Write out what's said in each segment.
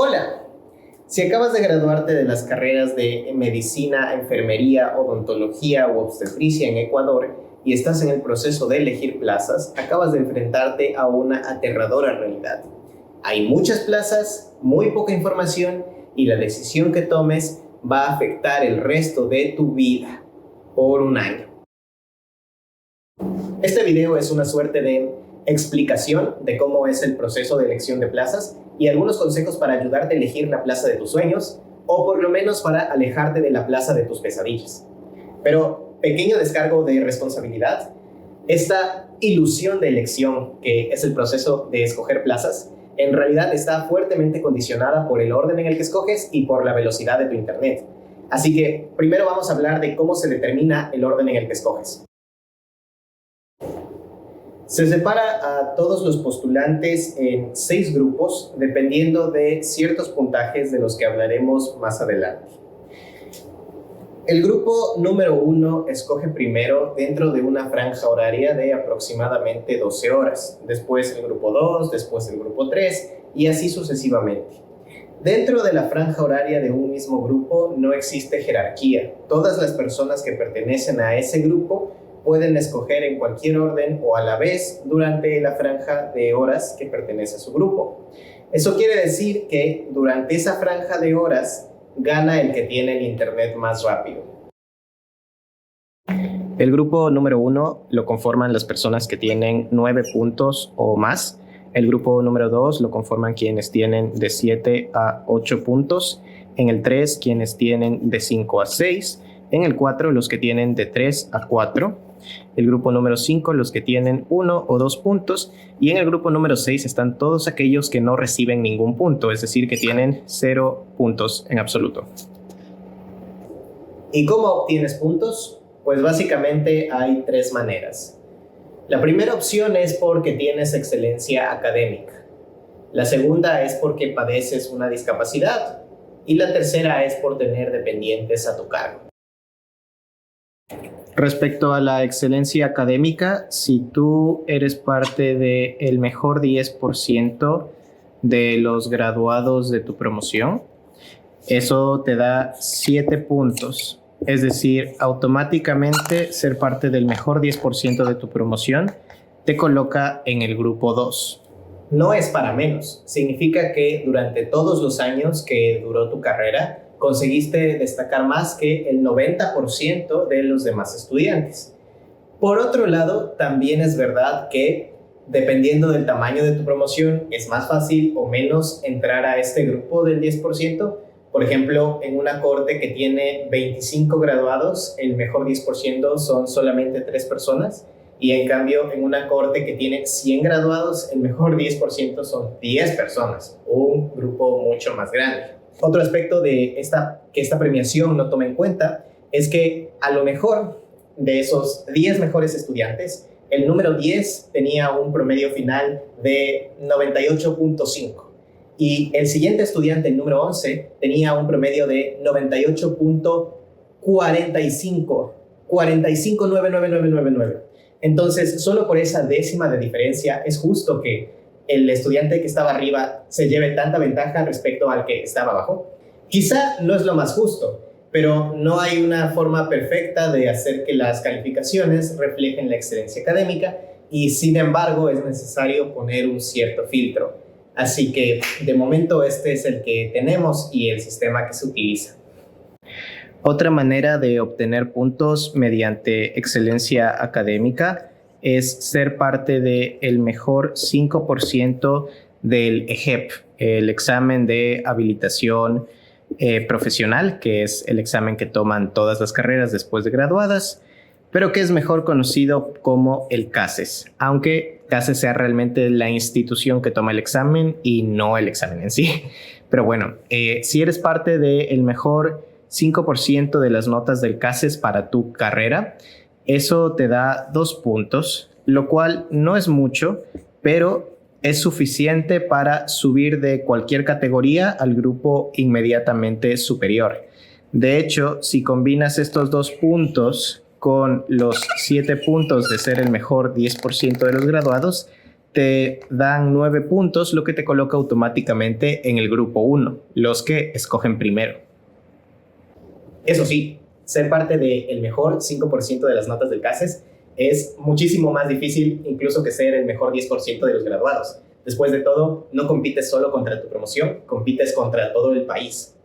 Hola, si acabas de graduarte de las carreras de medicina, enfermería, odontología u obstetricia en Ecuador y estás en el proceso de elegir plazas, acabas de enfrentarte a una aterradora realidad. Hay muchas plazas, muy poca información y la decisión que tomes va a afectar el resto de tu vida por un año. Este video es una suerte de explicación de cómo es el proceso de elección de plazas y algunos consejos para ayudarte a elegir la plaza de tus sueños o por lo menos para alejarte de la plaza de tus pesadillas. Pero, pequeño descargo de responsabilidad, esta ilusión de elección que es el proceso de escoger plazas, en realidad está fuertemente condicionada por el orden en el que escoges y por la velocidad de tu internet. Así que primero vamos a hablar de cómo se determina el orden en el que escoges. Se separa a todos los postulantes en 6 grupos, dependiendo de ciertos puntajes de los que hablaremos más adelante. El grupo número 1 escoge primero dentro de una franja horaria de aproximadamente 12 horas, después el grupo 2, después el grupo 3 y así sucesivamente. Dentro de la franja horaria de un mismo grupo no existe jerarquía. Todas las personas que pertenecen a ese grupo pueden escoger en cualquier orden o a la vez durante la franja de horas que pertenece a su grupo. Eso quiere decir que durante esa franja de horas gana el que tiene el internet más rápido. El grupo número 1 lo conforman las personas que tienen 9 puntos o más. El grupo número 2 lo conforman quienes tienen de 7 a 8 puntos. En el 3 quienes tienen de 5 a 6. En el 4 los que tienen de 3 a 4. El grupo número 5, los que tienen 1 o 2 puntos, y en el grupo número 6 están todos aquellos que no reciben ningún punto, es decir, que tienen 0 puntos en absoluto. ¿Y cómo obtienes puntos? Pues básicamente hay 3 maneras. La primera opción es porque tienes excelencia académica. La segunda es porque padeces una discapacidad. Y la tercera es por tener dependientes a tu cargo. Respecto a la excelencia académica, si tú eres parte del mejor 10% de los graduados de tu promoción, eso te da 7 puntos. Es decir, automáticamente ser parte del mejor 10% de tu promoción te coloca en el grupo 2. No es para menos. Significa que durante todos los años que duró tu carrera, conseguiste destacar más que el 90% de los demás estudiantes. Por otro lado, también es verdad que dependiendo del tamaño de tu promoción, es más fácil o menos entrar a este grupo del 10%. Por ejemplo, en una corte que tiene 25 graduados, el mejor 10% son solamente 3 personas. Y en cambio, en una corte que tiene 100 graduados, el mejor 10% son 10 personas, un grupo mucho más grande. Otro aspecto de que esta premiación no toma en cuenta es que a lo mejor de esos 10 mejores estudiantes, el número 10 tenía un promedio final de 98.5 y el siguiente estudiante, el número 11, tenía un promedio de 98.45, 45,99999. Entonces, solo por esa décima de diferencia es justo que el estudiante que estaba arriba se lleve tanta ventaja respecto al que estaba abajo. Quizá no es lo más justo, pero no hay una forma perfecta de hacer que las calificaciones reflejen la excelencia académica y sin embargo es necesario poner un cierto filtro. Así que de momento este es el que tenemos y el sistema que se utiliza. Otra manera de obtener puntos mediante excelencia académica es ser parte del mejor 5% del EGEP, el examen de habilitación profesional, que es el examen que toman todas las carreras después de graduadas, pero que es mejor conocido como el CASES, aunque CASES sea realmente la institución que toma el examen y no el examen en sí. Pero bueno, si eres parte del mejor 5% de las notas del CASES para tu carrera, eso te da 2 puntos, lo cual no es mucho, pero es suficiente para subir de cualquier categoría al grupo inmediatamente superior. De hecho, si combinas estos 2 puntos con los 7 puntos de ser el mejor 10% de los graduados, te dan 9 puntos, lo que te coloca automáticamente en el grupo 1, los que escogen primero. Eso sí, ser parte del mejor 5% de las notas del CASES es muchísimo más difícil incluso que ser el mejor 10% de los graduados. Después de todo, no compites solo contra tu promoción, compites contra todo el país.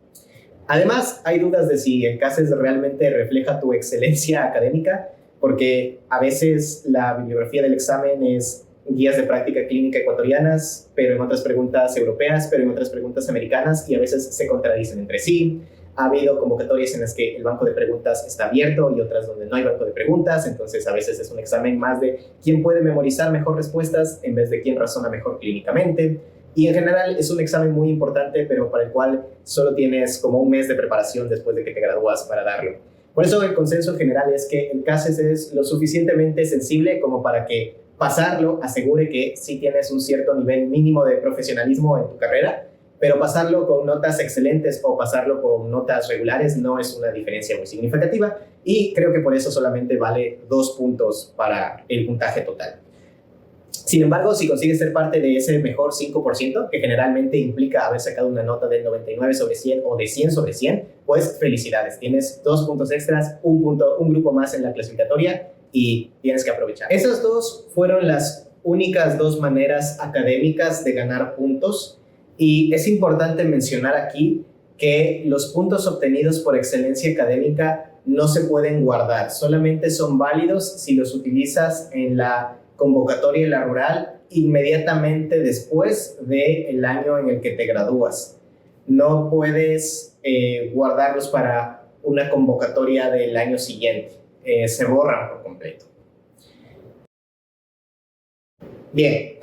Además, hay dudas de si el CASES realmente refleja tu excelencia académica, porque a veces la bibliografía del examen es guías de práctica clínica ecuatorianas, pero en otras preguntas europeas, pero en otras preguntas americanas, y a veces se contradicen entre sí. Ha habido convocatorias en las que el banco de preguntas está abierto y otras donde no hay banco de preguntas, entonces a veces es un examen más de quién puede memorizar mejor respuestas en vez de quién razona mejor clínicamente. Y en general es un examen muy importante, pero para el cual solo tienes como un mes de preparación después de que te gradúas para darlo. Por eso el consenso general es que el CASES es lo suficientemente sensible como para que pasarlo asegure que sí tienes un cierto nivel mínimo de profesionalismo en tu carrera, pero pasarlo con notas excelentes o pasarlo con notas regulares no es una diferencia muy significativa, y creo que por eso solamente vale 2 puntos para el puntaje total. Sin embargo, si consigues ser parte de ese mejor 5%, que generalmente implica haber sacado una nota del 99 sobre 100 o de 100 sobre 100, pues felicidades, tienes 2 puntos extras, un grupo más en la clasificatoria y tienes que aprovechar. Esas dos fueron las únicas 2 maneras académicas de ganar puntos, y es importante mencionar aquí que los puntos obtenidos por excelencia académica no se pueden guardar, solamente son válidos si los utilizas en la convocatoria de la rural inmediatamente después del año en el que te gradúas. No puedes guardarlos para una convocatoria del año siguiente, se borran por completo. Bien,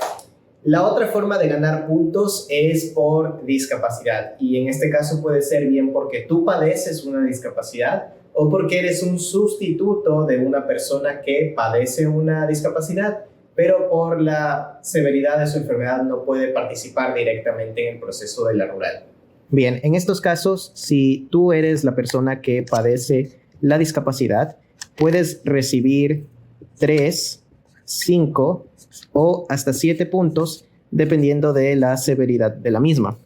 la otra forma de ganar puntos es por discapacidad, y en este caso puede ser bien porque tú padeces una discapacidad o porque eres un sustituto de una persona que padece una discapacidad, pero por la severidad de su enfermedad no puede participar directamente en el proceso de la rural. Bien, en estos casos, si tú eres la persona que padece la discapacidad, puedes recibir 3, 5 o hasta 7 puntos dependiendo de la severidad de la misma.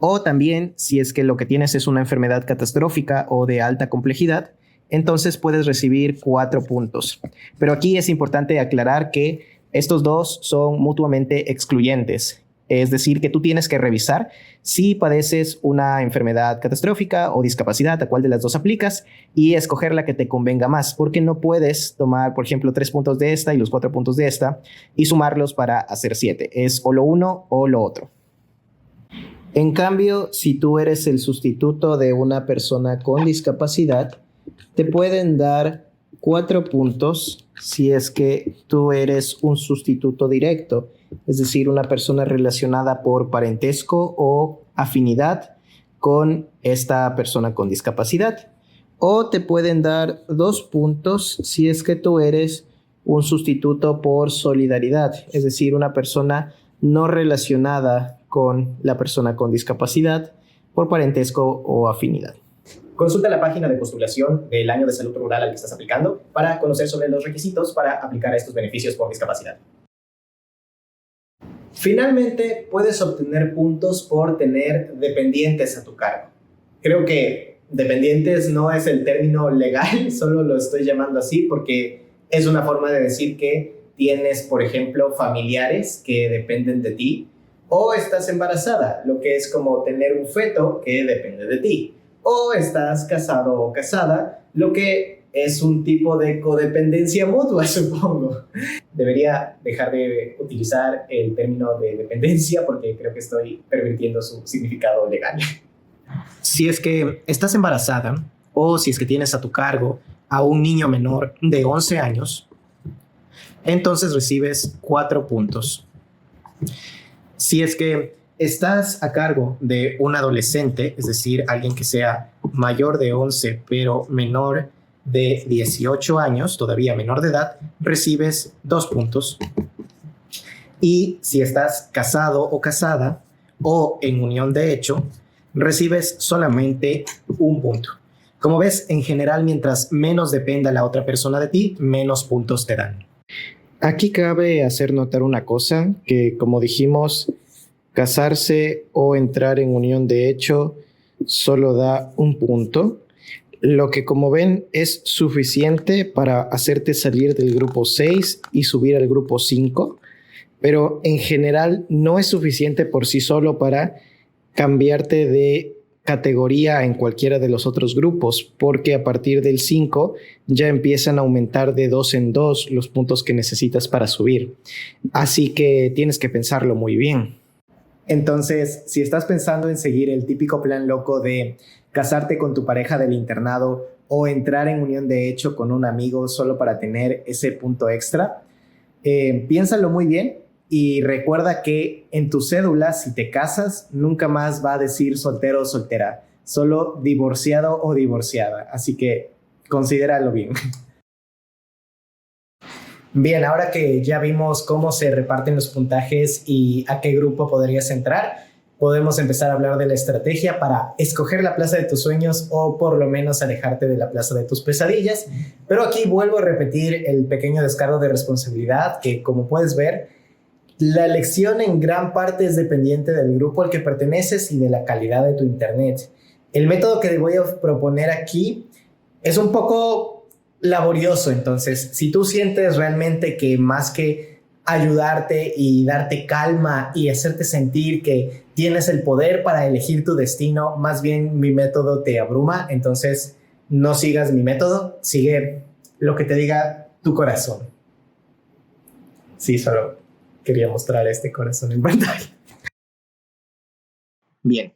O también, si es que lo que tienes es una enfermedad catastrófica o de alta complejidad, entonces puedes recibir 4 puntos. Pero aquí es importante aclarar que estos dos son mutuamente excluyentes. Es decir, que tú tienes que revisar si padeces una enfermedad catastrófica o discapacidad, a cuál de las dos aplicas, y escoger la que te convenga más, porque no puedes tomar, por ejemplo, 3 puntos de esta y los 4 puntos de esta y sumarlos para hacer 7. Es o lo uno o lo otro. En cambio, si tú eres el sustituto de una persona con discapacidad, te pueden dar 4 puntos si es que tú eres un sustituto directo, es decir, una persona relacionada por parentesco o afinidad con esta persona con discapacidad. O te pueden dar 2 puntos si es que tú eres un sustituto por solidaridad, es decir, una persona no relacionada con la persona con discapacidad por parentesco o afinidad. Consulta la página de postulación del año de salud rural al que estás aplicando para conocer sobre los requisitos para aplicar a estos beneficios por discapacidad. Finalmente, puedes obtener puntos por tener dependientes a tu cargo. Creo que dependientes no es el término legal, solo lo estoy llamando así porque es una forma de decir que tienes, por ejemplo, familiares que dependen de ti, o estás embarazada, lo que es como tener un feto que depende de ti, o estás casado o casada, lo que es un tipo de codependencia mutua, supongo. Debería dejar de utilizar el término de dependencia porque creo que estoy pervirtiendo su significado legal. Si es que estás embarazada o si es que tienes a tu cargo a un niño menor de 11 años, entonces recibes 4 puntos. Si es que estás a cargo de un adolescente, es decir, alguien que sea mayor de 11 pero menor de 18 años, todavía menor de edad, recibes 2 puntos. Y si estás casado o casada o en unión de hecho, recibes solamente 1 punto. Como ves, en general, mientras menos dependa la otra persona de ti, menos puntos te dan. Aquí cabe hacer notar una cosa, que como dijimos, casarse o entrar en unión de hecho solo da un punto, lo que como ven es suficiente para hacerte salir del grupo 6 y subir al grupo 5, pero en general no es suficiente por sí solo para cambiarte de categoría en cualquiera de los otros grupos, porque a partir del 5 ya empiezan a aumentar de 2 en 2 los puntos que necesitas para subir. Así que tienes que pensarlo muy bien. Entonces, si estás pensando en seguir el típico plan loco de casarte con tu pareja del internado o entrar en unión de hecho con un amigo solo para tener ese punto extra, piénsalo muy bien y recuerda que en tu cédula, si te casas, nunca más va a decir soltero o soltera, solo divorciado o divorciada. Así que considéralo bien. Bien, ahora que ya vimos cómo se reparten los puntajes y a qué grupo podrías entrar, podemos empezar a hablar de la estrategia para escoger la plaza de tus sueños o por lo menos alejarte de la plaza de tus pesadillas. Pero aquí vuelvo a repetir el pequeño descargo de responsabilidad que, como puedes ver, la elección en gran parte es dependiente del grupo al que perteneces y de la calidad de tu internet. El método que voy a proponer aquí es un poco laborioso, entonces si tú sientes realmente que más que ayudarte y darte calma y hacerte sentir que tienes el poder para elegir tu destino, más bien mi método te abruma, entonces no sigas mi método, sigue lo que te diga tu corazón. Sí, solo quería mostrar este corazón en pantalla. Bien,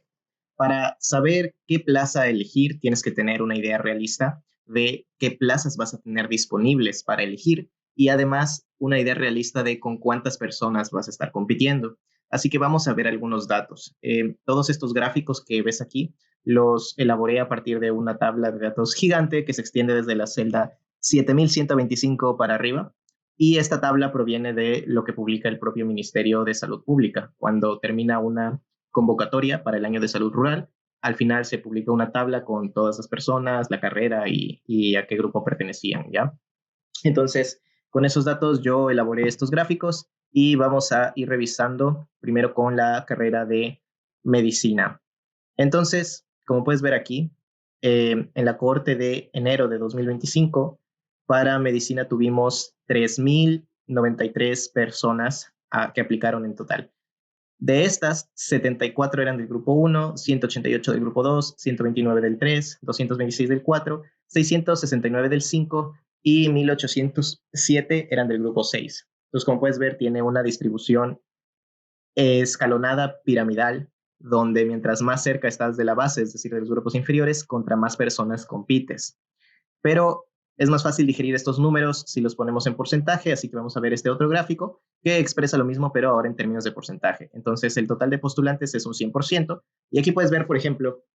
para saber qué plaza elegir, tienes que tener una idea realista de qué plazas vas a tener disponibles para elegir y además una idea realista de con cuántas personas vas a estar compitiendo. Así que vamos a ver algunos datos. Todos estos gráficos que ves aquí los elaboré a partir de una tabla de datos gigante que se extiende desde la celda 7125 para arriba. Y esta tabla proviene de lo que publica el propio Ministerio de Salud Pública. Cuando termina una convocatoria para el año de salud rural, al final se publica una tabla con todas las personas, la carrera y a qué grupo pertenecían, ¿ya? Entonces, con esos datos yo elaboré estos gráficos y vamos a ir revisando primero con la carrera de medicina. Entonces, como puedes ver aquí, en la cohorte de enero de 2025, para medicina tuvimos 3.093 personas que aplicaron en total. De estas, 74 eran del grupo 1, 188 del grupo 2, 129 del 3, 226 del 4, 669 del 5 y 1807 eran del grupo 6. Entonces, como puedes ver, tiene una distribución escalonada piramidal, donde mientras más cerca estás de la base, es decir, de los grupos inferiores, contra más personas compites. Pero es más fácil digerir estos números si los ponemos en porcentaje, así que vamos a ver este otro gráfico que expresa lo mismo, pero ahora en términos de porcentaje. Entonces, el total de postulantes es un 100%, y aquí puedes ver, por ejemplo,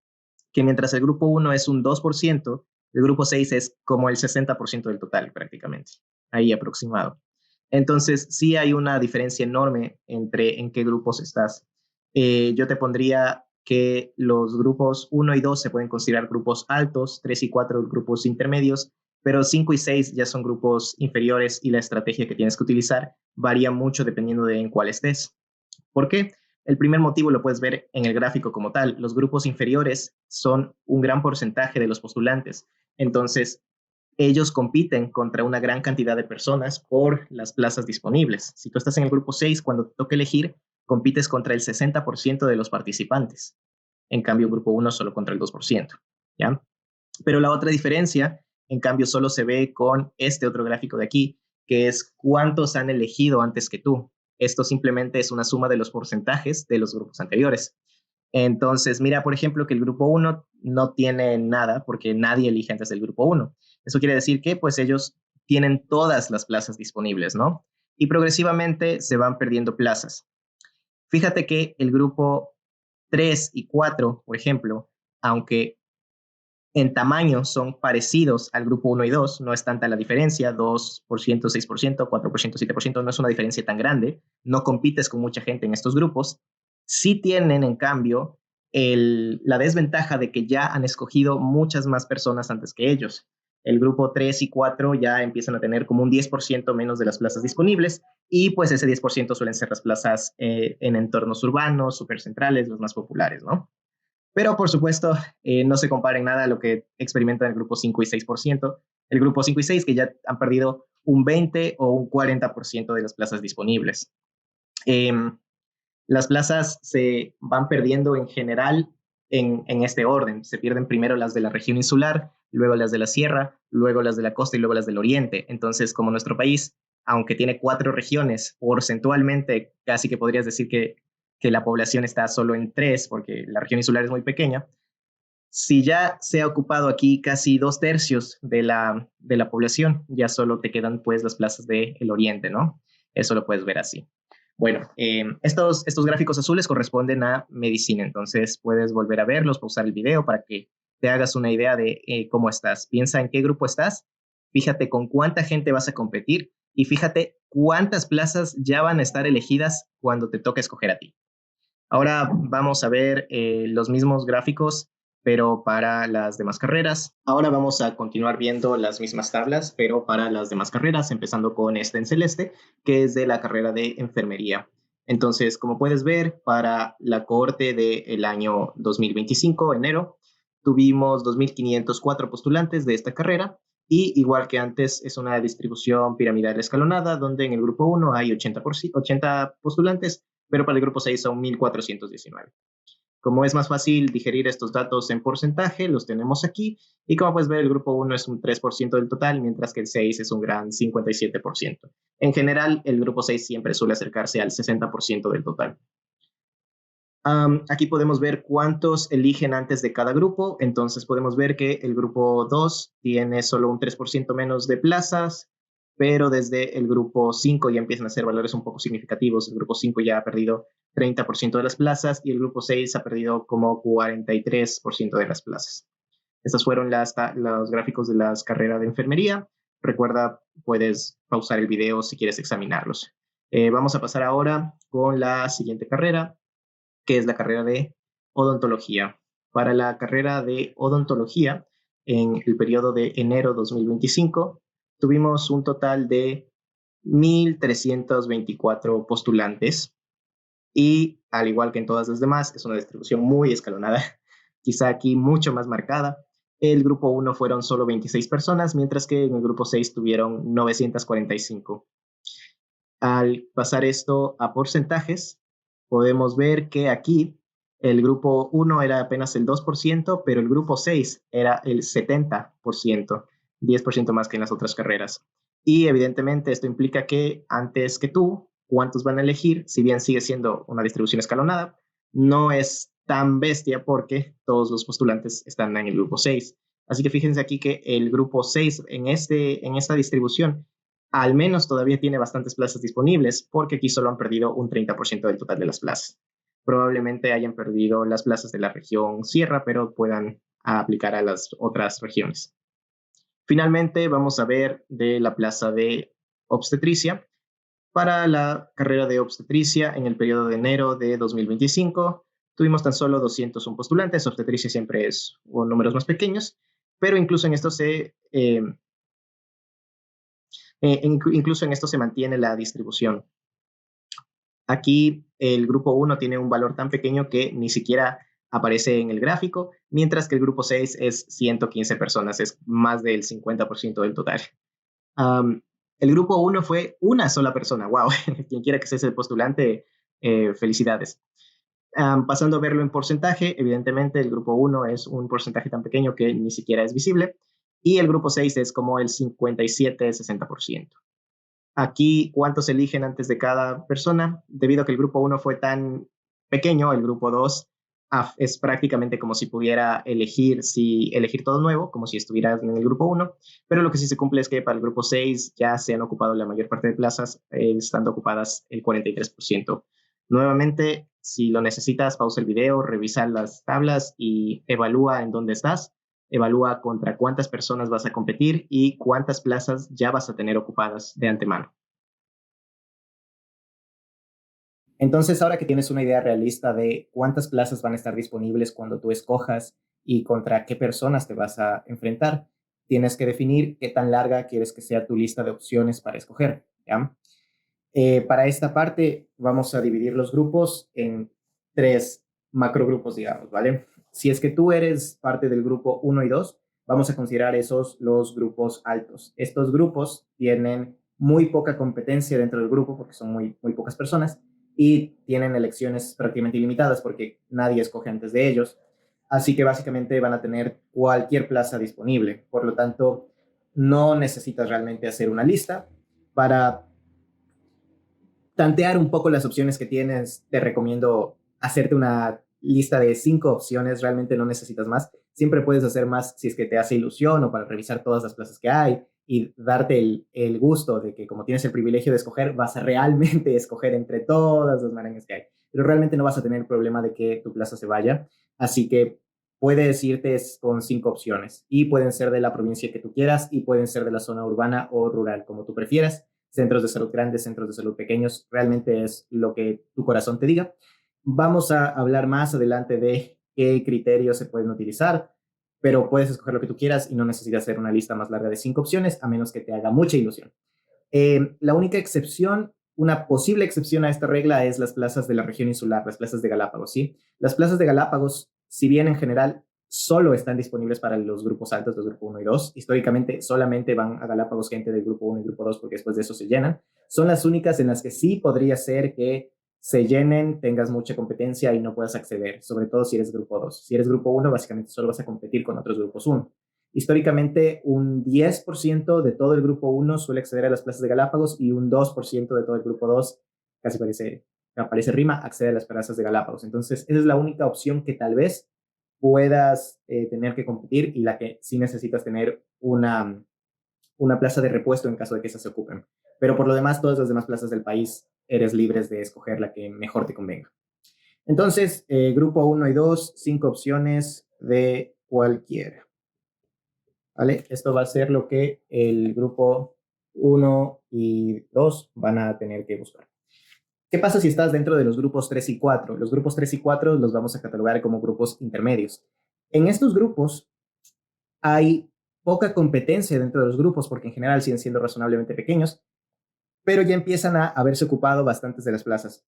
que mientras el grupo 1 es un 2%, el grupo 6 es como el 60% del total prácticamente, ahí aproximado. Entonces, sí hay una diferencia enorme entre en qué grupos estás. Yo te pondría que los grupos 1 y 2 se pueden considerar grupos altos, 3 y 4 grupos intermedios, pero 5 y 6 ya son grupos inferiores y la estrategia que tienes que utilizar varía mucho dependiendo de en cuál estés. ¿Por qué? El primer motivo lo puedes ver en el gráfico como tal. Los grupos inferiores son un gran porcentaje de los postulantes. Entonces, ellos compiten contra una gran cantidad de personas por las plazas disponibles. Si tú estás en el grupo 6, cuando te toca elegir, compites contra el 60% de los participantes. En cambio, grupo 1 solo contra el 2%, ¿ya? Pero la otra diferencia, en cambio, solo se ve con este otro gráfico de aquí, que es cuántos han elegido antes que tú. Esto simplemente es una suma de los porcentajes de los grupos anteriores. Entonces, mira, por ejemplo, que el grupo 1 no tiene nada porque nadie elige antes del grupo 1. Eso quiere decir que pues ellos tienen todas las plazas disponibles, ¿no? Y progresivamente se van perdiendo plazas. Fíjate que el grupo 3 y 4, por ejemplo, aunque en tamaño son parecidos al grupo 1 y 2, no es tanta la diferencia, 2%, 6%, 4%, 7%, no es una diferencia tan grande, no compites con mucha gente en estos grupos, sí tienen en cambio la desventaja de que ya han escogido muchas más personas antes que ellos. El grupo 3 y 4 ya empiezan a tener como un 10% menos de las plazas disponibles y pues ese 10% suelen ser las plazas en entornos urbanos, supercentrales, los más populares, ¿no? Pero por supuesto, no se compara en nada a lo que experimentan el grupo 5 y 6%. El grupo 5 y 6 que ya han perdido un 20 o un 40% de las plazas disponibles. Eh, las plazas se van perdiendo en general en este orden. Se pierden primero las de la región insular, luego las de la sierra, luego las de la costa y luego las del oriente. Entonces, como nuestro país, aunque tiene 4 regiones, porcentualmente casi que podrías decir que la población está solo en 3, porque la región insular es muy pequeña. Si ya se ha ocupado aquí casi 2/3 de la población, ya solo te quedan pues las plazas del oriente, ¿no? Eso lo puedes ver así. Bueno, estos gráficos azules corresponden a medicina, entonces puedes volver a verlos, pausar el video para que te hagas una idea de cómo estás. Piensa en qué grupo estás, fíjate con cuánta gente vas a competir y fíjate cuántas plazas ya van a estar elegidas cuando te toque escoger a ti. Ahora vamos a ver los mismos gráficos, pero para las demás carreras. Ahora vamos a continuar viendo las mismas tablas, pero para las demás carreras, empezando con esta en celeste, que es de la carrera de enfermería. Entonces, como puedes ver, para la cohorte del año 2025, enero, tuvimos 2.504 postulantes de esta carrera y igual que antes es una distribución piramidal escalonada donde en el grupo 1 hay 80 postulantes, pero para el grupo 6 son 1.419. Como es más fácil digerir estos datos en porcentaje, los tenemos aquí. Y como puedes ver, el grupo 1 es un 3% del total, mientras que el 6 es un gran 57%. En general, el grupo 6 siempre suele acercarse al 60% del total. Aquí podemos ver cuántos eligen antes de cada grupo. Entonces podemos ver que el grupo 2 tiene solo un 3% menos de plazas, pero desde el grupo 5 ya empiezan a ser valores un poco significativos. El grupo 5 ya ha perdido 30% de las plazas y el grupo 6 ha perdido como 43% de las plazas. Estos fueron los gráficos de las carreras de enfermería. Recuerda, puedes pausar el video si quieres examinarlos. Vamos a pasar ahora con la siguiente carrera, que es la carrera de odontología. Para la carrera de odontología, en el periodo de enero 2025, tuvimos un total de 1.324 postulantes y, al igual que en todas las demás, es una distribución muy escalonada, quizá aquí mucho más marcada. El grupo 1 fueron solo 26 personas, mientras que en el grupo 6 tuvieron 945. Al pasar esto a porcentajes, podemos ver que aquí el grupo 1 era apenas el 2%, pero el grupo 6 era el 70%, 10% más que en las otras carreras. Y evidentemente esto implica que antes que tú, cuántos van a elegir, si bien sigue siendo una distribución escalonada, no es tan bestia porque todos los postulantes están en el grupo 6. Así que fíjense aquí que el grupo 6 en esta distribución al menos todavía tiene bastantes plazas disponibles, porque aquí solo han perdido un 30% del total de las plazas. Probablemente hayan perdido las plazas de la región sierra, pero puedan aplicar a las otras regiones. Finalmente, vamos a ver de la plaza de obstetricia. Para la carrera de obstetricia, en el periodo de enero de 2025, tuvimos tan solo 201 postulantes. Obstetricia siempre es números más pequeños, pero incluso en esto incluso en esto se mantiene la distribución. Aquí el grupo 1 tiene un valor tan pequeño que ni siquiera aparece en el gráfico, mientras que el grupo 6 es 115 personas, es más del 50% del total. El grupo 1 fue una sola persona, wow, quien quiera que sea ese postulante, felicidades. Pasando a verlo en porcentaje, evidentemente el grupo 1 es un porcentaje tan pequeño que ni siquiera es visible, y el grupo 6 es como el 57-60%. Aquí, ¿cuántos eligen antes de cada persona? Debido a que el grupo 1 fue tan pequeño, el grupo 2 es prácticamente como si pudiera elegir todo nuevo, como si estuvieras en el grupo 1, pero lo que sí se cumple es que para el grupo 6 ya se han ocupado la mayor parte de plazas, estando ocupadas el 43%. Nuevamente, si lo necesitas, pausa el video, revisa las tablas y evalúa en dónde estás. Evalúa contra cuántas personas vas a competir y cuántas plazas ya vas a tener ocupadas de antemano. Entonces, ahora que tienes una idea realista de cuántas plazas van a estar disponibles cuando tú escojas y contra qué personas te vas a enfrentar, tienes que definir qué tan larga quieres que sea tu lista de opciones para escoger, ¿ya? Para esta parte vamos a dividir los grupos en 3 macrogrupos, digamos, ¿vale? Si es que tú eres parte del grupo 1 y 2, vamos a considerar esos los grupos altos. Estos grupos tienen muy poca competencia dentro del grupo porque son muy pocas personas y tienen elecciones prácticamente ilimitadas porque nadie escoge antes de ellos. Así que básicamente van a tener cualquier plaza disponible. Por lo tanto, no necesitas realmente hacer una lista. Para tantear un poco las opciones que tienes, te recomiendo hacerte una lista de 5 opciones, realmente no necesitas más. Siempre puedes hacer más si es que te hace ilusión o para revisar todas las plazas que hay y darte el gusto de que como tienes el privilegio de escoger, vas a realmente escoger entre todas las marañas que hay. Pero realmente no vas a tener problema de que tu plaza se vaya. Así que puedes irte con 5 opciones y pueden ser de la provincia que tú quieras y pueden ser de la zona urbana o rural, como tú prefieras. Centros de salud grandes, centros de salud pequeños, realmente es lo que tu corazón te diga. Vamos a hablar más adelante de qué criterios se pueden utilizar, pero puedes escoger lo que tú quieras y no necesitas hacer una lista más larga de 5 opciones, a menos que te haga mucha ilusión. La única excepción, una posible excepción a esta regla es las plazas de la región insular, las plazas de Galápagos, ¿sí? Las plazas de Galápagos, si bien en general solo están disponibles para los grupos altos, los grupos 1 y 2. Históricamente solamente van a Galápagos gente del grupo 1 y grupo 2 porque después de eso se llenan. Son las únicas en las que sí podría ser que se llenen, tengas mucha competencia y no puedas acceder, sobre todo si eres grupo 2. Si eres grupo 1, básicamente solo vas a competir con otros grupos 1. Históricamente, un 10% de todo el grupo 1 suele acceder a las plazas de Galápagos y un 2% de todo el grupo 2, casi parece rima, accede a las plazas de Galápagos. Entonces, esa es la única opción que tal vez puedas tener que competir y la que sí necesitas tener una plaza de repuesto en caso de que esas se ocupen. Pero por lo demás, todas las demás plazas del país eres libres de escoger la que mejor te convenga. Entonces, grupo 1 y 2, 5 opciones de cualquiera. ¿Vale? Esto va a ser lo que el grupo 1 y 2 van a tener que buscar. ¿Qué pasa si estás dentro de los grupos 3 y 4? Los grupos 3 y 4 los vamos a catalogar como grupos intermedios. En estos grupos hay poca competencia dentro de los grupos porque en general siguen siendo razonablemente pequeños, pero ya empiezan a haberse ocupado bastantes de las plazas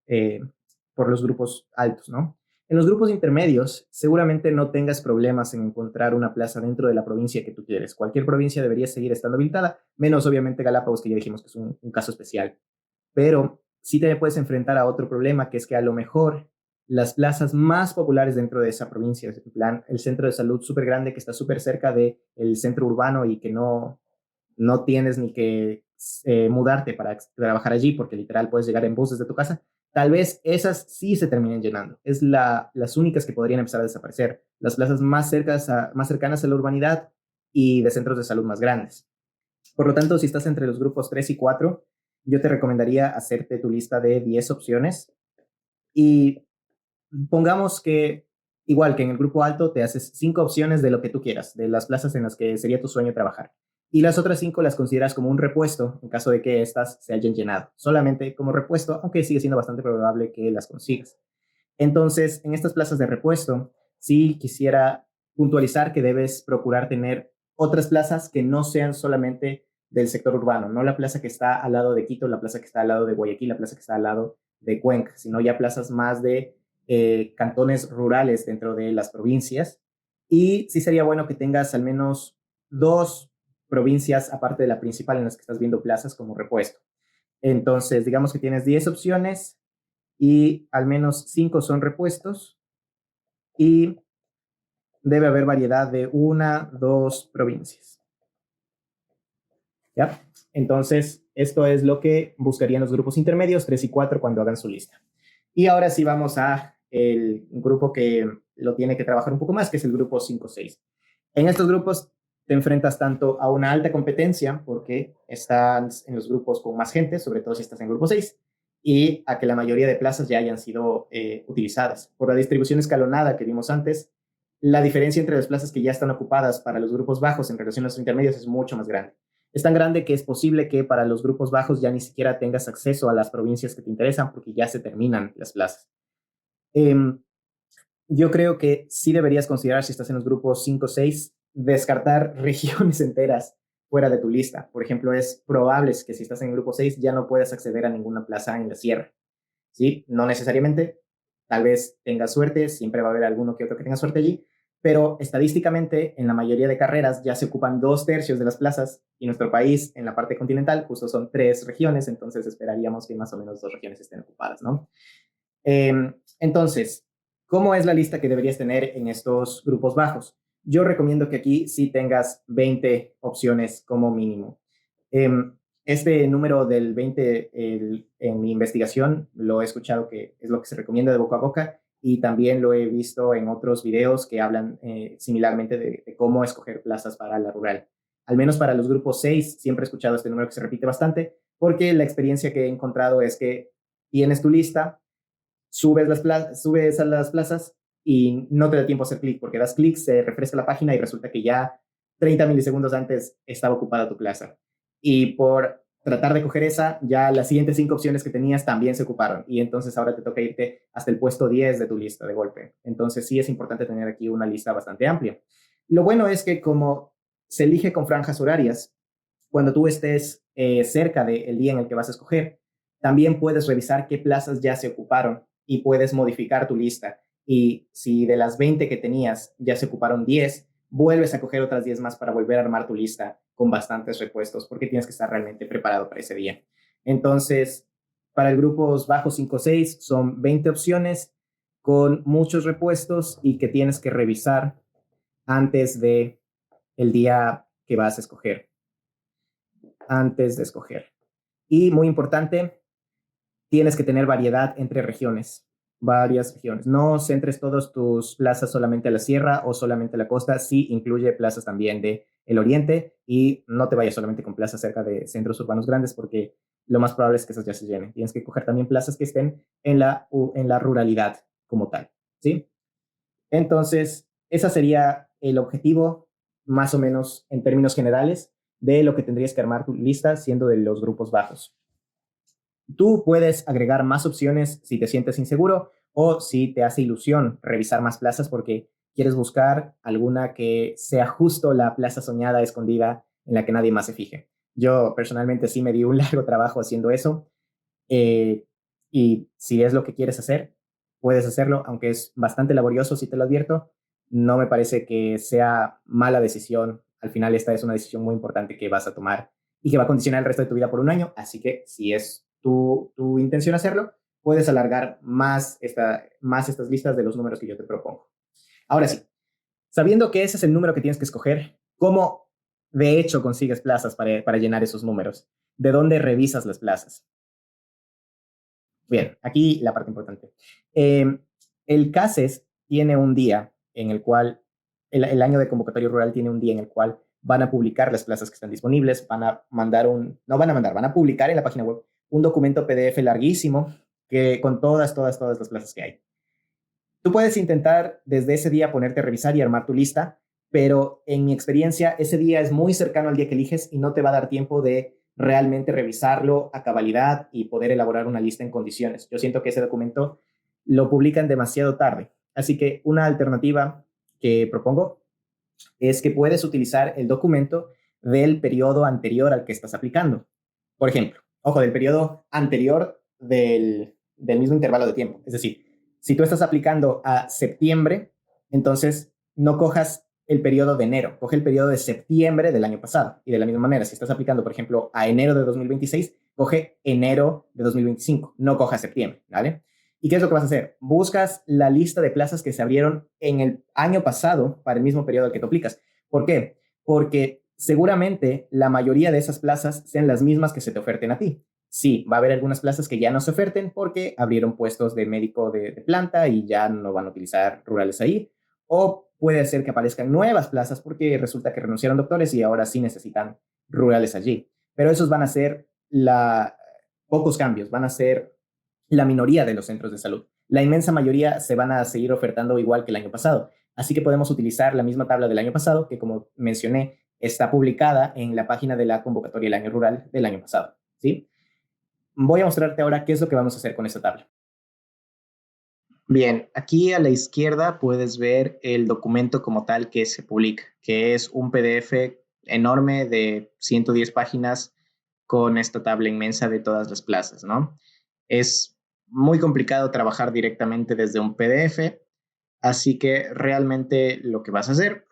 por los grupos altos, ¿no? En los grupos intermedios, seguramente no tengas problemas en encontrar una plaza dentro de la provincia que tú quieres. Cualquier provincia debería seguir estando habilitada, menos obviamente Galápagos, que ya dijimos que es un caso especial. Pero sí te puedes enfrentar a otro problema, que es que a lo mejor las plazas más populares dentro de esa provincia, en plan, el centro de salud súper grande que está súper cerca del centro urbano y que no tienes ni que mudarte para trabajar allí, porque literal puedes llegar en bus desde tu casa, tal vez esas sí se terminen llenando. Es las únicas que podrían empezar a desaparecer. Las plazas más cercanas a la urbanidad y de centros de salud más grandes. Por lo tanto, si estás entre los grupos 3 y 4, yo te recomendaría hacerte tu lista de 10 opciones y pongamos que, igual que en el grupo alto, te haces 5 opciones de lo que tú quieras, de las plazas en las que sería tu sueño trabajar. Y las otras 5 las consideras como un repuesto en caso de que estas se hayan llenado. Solamente como repuesto, aunque sigue siendo bastante probable que las consigas. Entonces, en estas plazas de repuesto, sí quisiera puntualizar que debes procurar tener otras plazas que no sean solamente del sector urbano, no la plaza que está al lado de Quito, la plaza que está al lado de Guayaquil, la plaza que está al lado de Cuenca, sino ya plazas más de cantones rurales dentro de las provincias. Y sí sería bueno que tengas al menos 2 provincias, aparte de la principal, en las que estás viendo plazas como repuesto. Entonces, digamos que tienes 10 opciones y al menos 5 son repuestos y debe haber variedad de 1, 2 provincias. ¿Ya? Entonces, esto es lo que buscarían los grupos intermedios 3 y 4 cuando hagan su lista. Y ahora sí vamos a el grupo que lo tiene que trabajar un poco más, que es el grupo 5-6. En estos grupos te enfrentas tanto a una alta competencia, porque estás en los grupos con más gente, sobre todo si estás en grupo 6, y a que la mayoría de plazas ya hayan sido utilizadas. Por la distribución escalonada que vimos antes, la diferencia entre las plazas que ya están ocupadas para los grupos bajos en relación a los intermedios es mucho más grande. Es tan grande que es posible que para los grupos bajos ya ni siquiera tengas acceso a las provincias que te interesan porque ya se terminan las plazas. Yo creo que sí deberías considerar, si estás en los grupos 5-6, descartar regiones enteras fuera de tu lista. Por ejemplo, es probable que si estás en el grupo 6 ya no puedas acceder a ninguna plaza en la sierra, ¿sí? No necesariamente, tal vez tengas suerte, siempre va a haber alguno que otro que tenga suerte allí, pero estadísticamente en la mayoría de carreras ya se ocupan 2/3 de las plazas y nuestro país en la parte continental justo son 3 regiones, entonces esperaríamos que más o menos 2 regiones estén ocupadas, ¿no? Entonces, ¿cómo es la lista que deberías tener en estos grupos bajos? Yo recomiendo que aquí sí tengas 20 opciones como mínimo. Este número del 20 en mi investigación lo he escuchado que es lo que se recomienda de boca a boca y también lo he visto en otros videos que hablan similarmente de cómo escoger plazas para la rural. Al menos para los grupos 6 siempre he escuchado este número que se repite bastante porque la experiencia que he encontrado es que tienes tu lista, subes a las plazas y no te da tiempo a hacer clic, porque das clic, se refresca la página y resulta que ya 30 milisegundos antes estaba ocupada tu plaza. Y por tratar de coger esa, ya las siguientes 5 opciones que tenías también se ocuparon. Y entonces ahora te toca irte hasta el puesto 10 de tu lista de golpe. Entonces sí es importante tener aquí una lista bastante amplia. Lo bueno es que como se elige con franjas horarias, cuando tú estés cerca del día en el que vas a escoger, también puedes revisar qué plazas ya se ocuparon y puedes modificar tu lista. Y si de las 20 que tenías ya se ocuparon 10, vuelves a coger otras 10 más para volver a armar tu lista con bastantes repuestos, porque tienes que estar realmente preparado para ese día. Entonces, para el grupos bajos 5-6 son 20 opciones con muchos repuestos y que tienes que revisar antes de el día que vas a escoger. Antes de escoger. Y muy importante, tienes que tener variedad entre regiones, varias regiones. No centres todas tus plazas solamente a la sierra o solamente a la costa, sí incluye plazas también de el oriente y no te vayas solamente con plazas cerca de centros urbanos grandes porque lo más probable es que esas ya se llenen. Tienes que coger también plazas que estén en la ruralidad como tal, ¿sí? Entonces, ese sería el objetivo, más o menos en términos generales, de lo que tendrías que armar tu lista siendo de los grupos bajos. Tú puedes agregar más opciones si te sientes inseguro o si te hace ilusión revisar más plazas porque quieres buscar alguna que sea justo la plaza soñada, escondida, en la que nadie más se fije. Yo personalmente sí me di un largo trabajo haciendo eso y si es lo que quieres hacer, puedes hacerlo, aunque es bastante laborioso, si te lo advierto. No me parece que sea mala decisión. Al final esta es una decisión muy importante que vas a tomar y que va a condicionar el resto de tu vida por un año, así que si es tu intención hacerlo, puedes alargar más estas listas de los números que yo te propongo. Ahora sí, sabiendo que ese es el número que tienes que escoger, ¿cómo de hecho consigues plazas para llenar esos números? ¿De dónde revisas las plazas? Bien, aquí la parte importante. El CASES tiene un día en el cual, el año de convocatoria rural tiene un día en el cual van a publicar las plazas que están disponibles, van a publicar en la página web un documento PDF larguísimo que con todas las plazas que hay. Tú puedes intentar desde ese día ponerte a revisar y armar tu lista, pero en mi experiencia ese día es muy cercano al día que eliges y no te va a dar tiempo de realmente revisarlo a cabalidad y poder elaborar una lista en condiciones. Yo siento que ese documento lo publican demasiado tarde. Así que una alternativa que propongo es que puedes utilizar el documento del periodo anterior al que estás aplicando. Por ejemplo, ojo, del periodo anterior del mismo intervalo de tiempo. Es decir, si tú estás aplicando a septiembre, entonces no cojas el periodo de enero, coge el periodo de septiembre del año pasado. Y de la misma manera, si estás aplicando, por ejemplo, a enero de 2026, coge enero de 2025, no coja septiembre, ¿vale? ¿Y qué es lo que vas a hacer? Buscas la lista de plazas que se abrieron en el año pasado para el mismo periodo al que tú aplicas. ¿Por qué? Porque seguramente la mayoría de esas plazas sean las mismas que se te oferten a ti. Sí, va a haber algunas plazas que ya no se oferten porque abrieron puestos de médico de planta y ya no van a utilizar rurales ahí. O puede ser que aparezcan nuevas plazas porque resulta que renunciaron doctores y ahora sí necesitan rurales allí. Pero esos van a ser pocos cambios, van a ser la minoría de los centros de salud. La inmensa mayoría se van a seguir ofertando igual que el año pasado. Así que podemos utilizar la misma tabla del año pasado, que como mencioné, está publicada en la página de la convocatoria del año rural del año pasado, ¿sí? Voy a mostrarte ahora qué es lo que vamos a hacer con esta tabla. Bien, aquí a la izquierda puedes ver el documento como tal que se publica, que es un PDF enorme de 110 páginas con esta tabla inmensa de todas las plazas, ¿no? Es muy complicado trabajar directamente desde un PDF, así que realmente lo que vas a hacer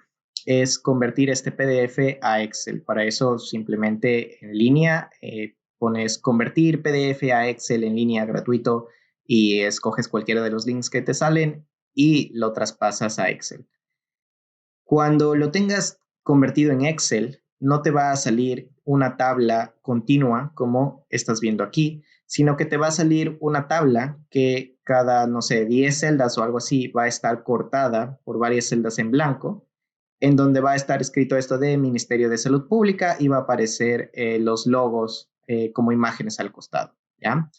es convertir este PDF a Excel. Para eso simplemente en línea pones convertir PDF a Excel en línea gratuito y escoges cualquiera de los links que te salen y lo traspasas a Excel. Cuando lo tengas convertido en Excel, no te va a salir una tabla continua como estás viendo aquí, sino que te va a salir una tabla que cada, no sé, 10 celdas o algo así va a estar cortada por varias celdas en blanco, en donde va a estar escrito esto de Ministerio de Salud Pública y va a aparecer los logos como imágenes al costado, ¿ya?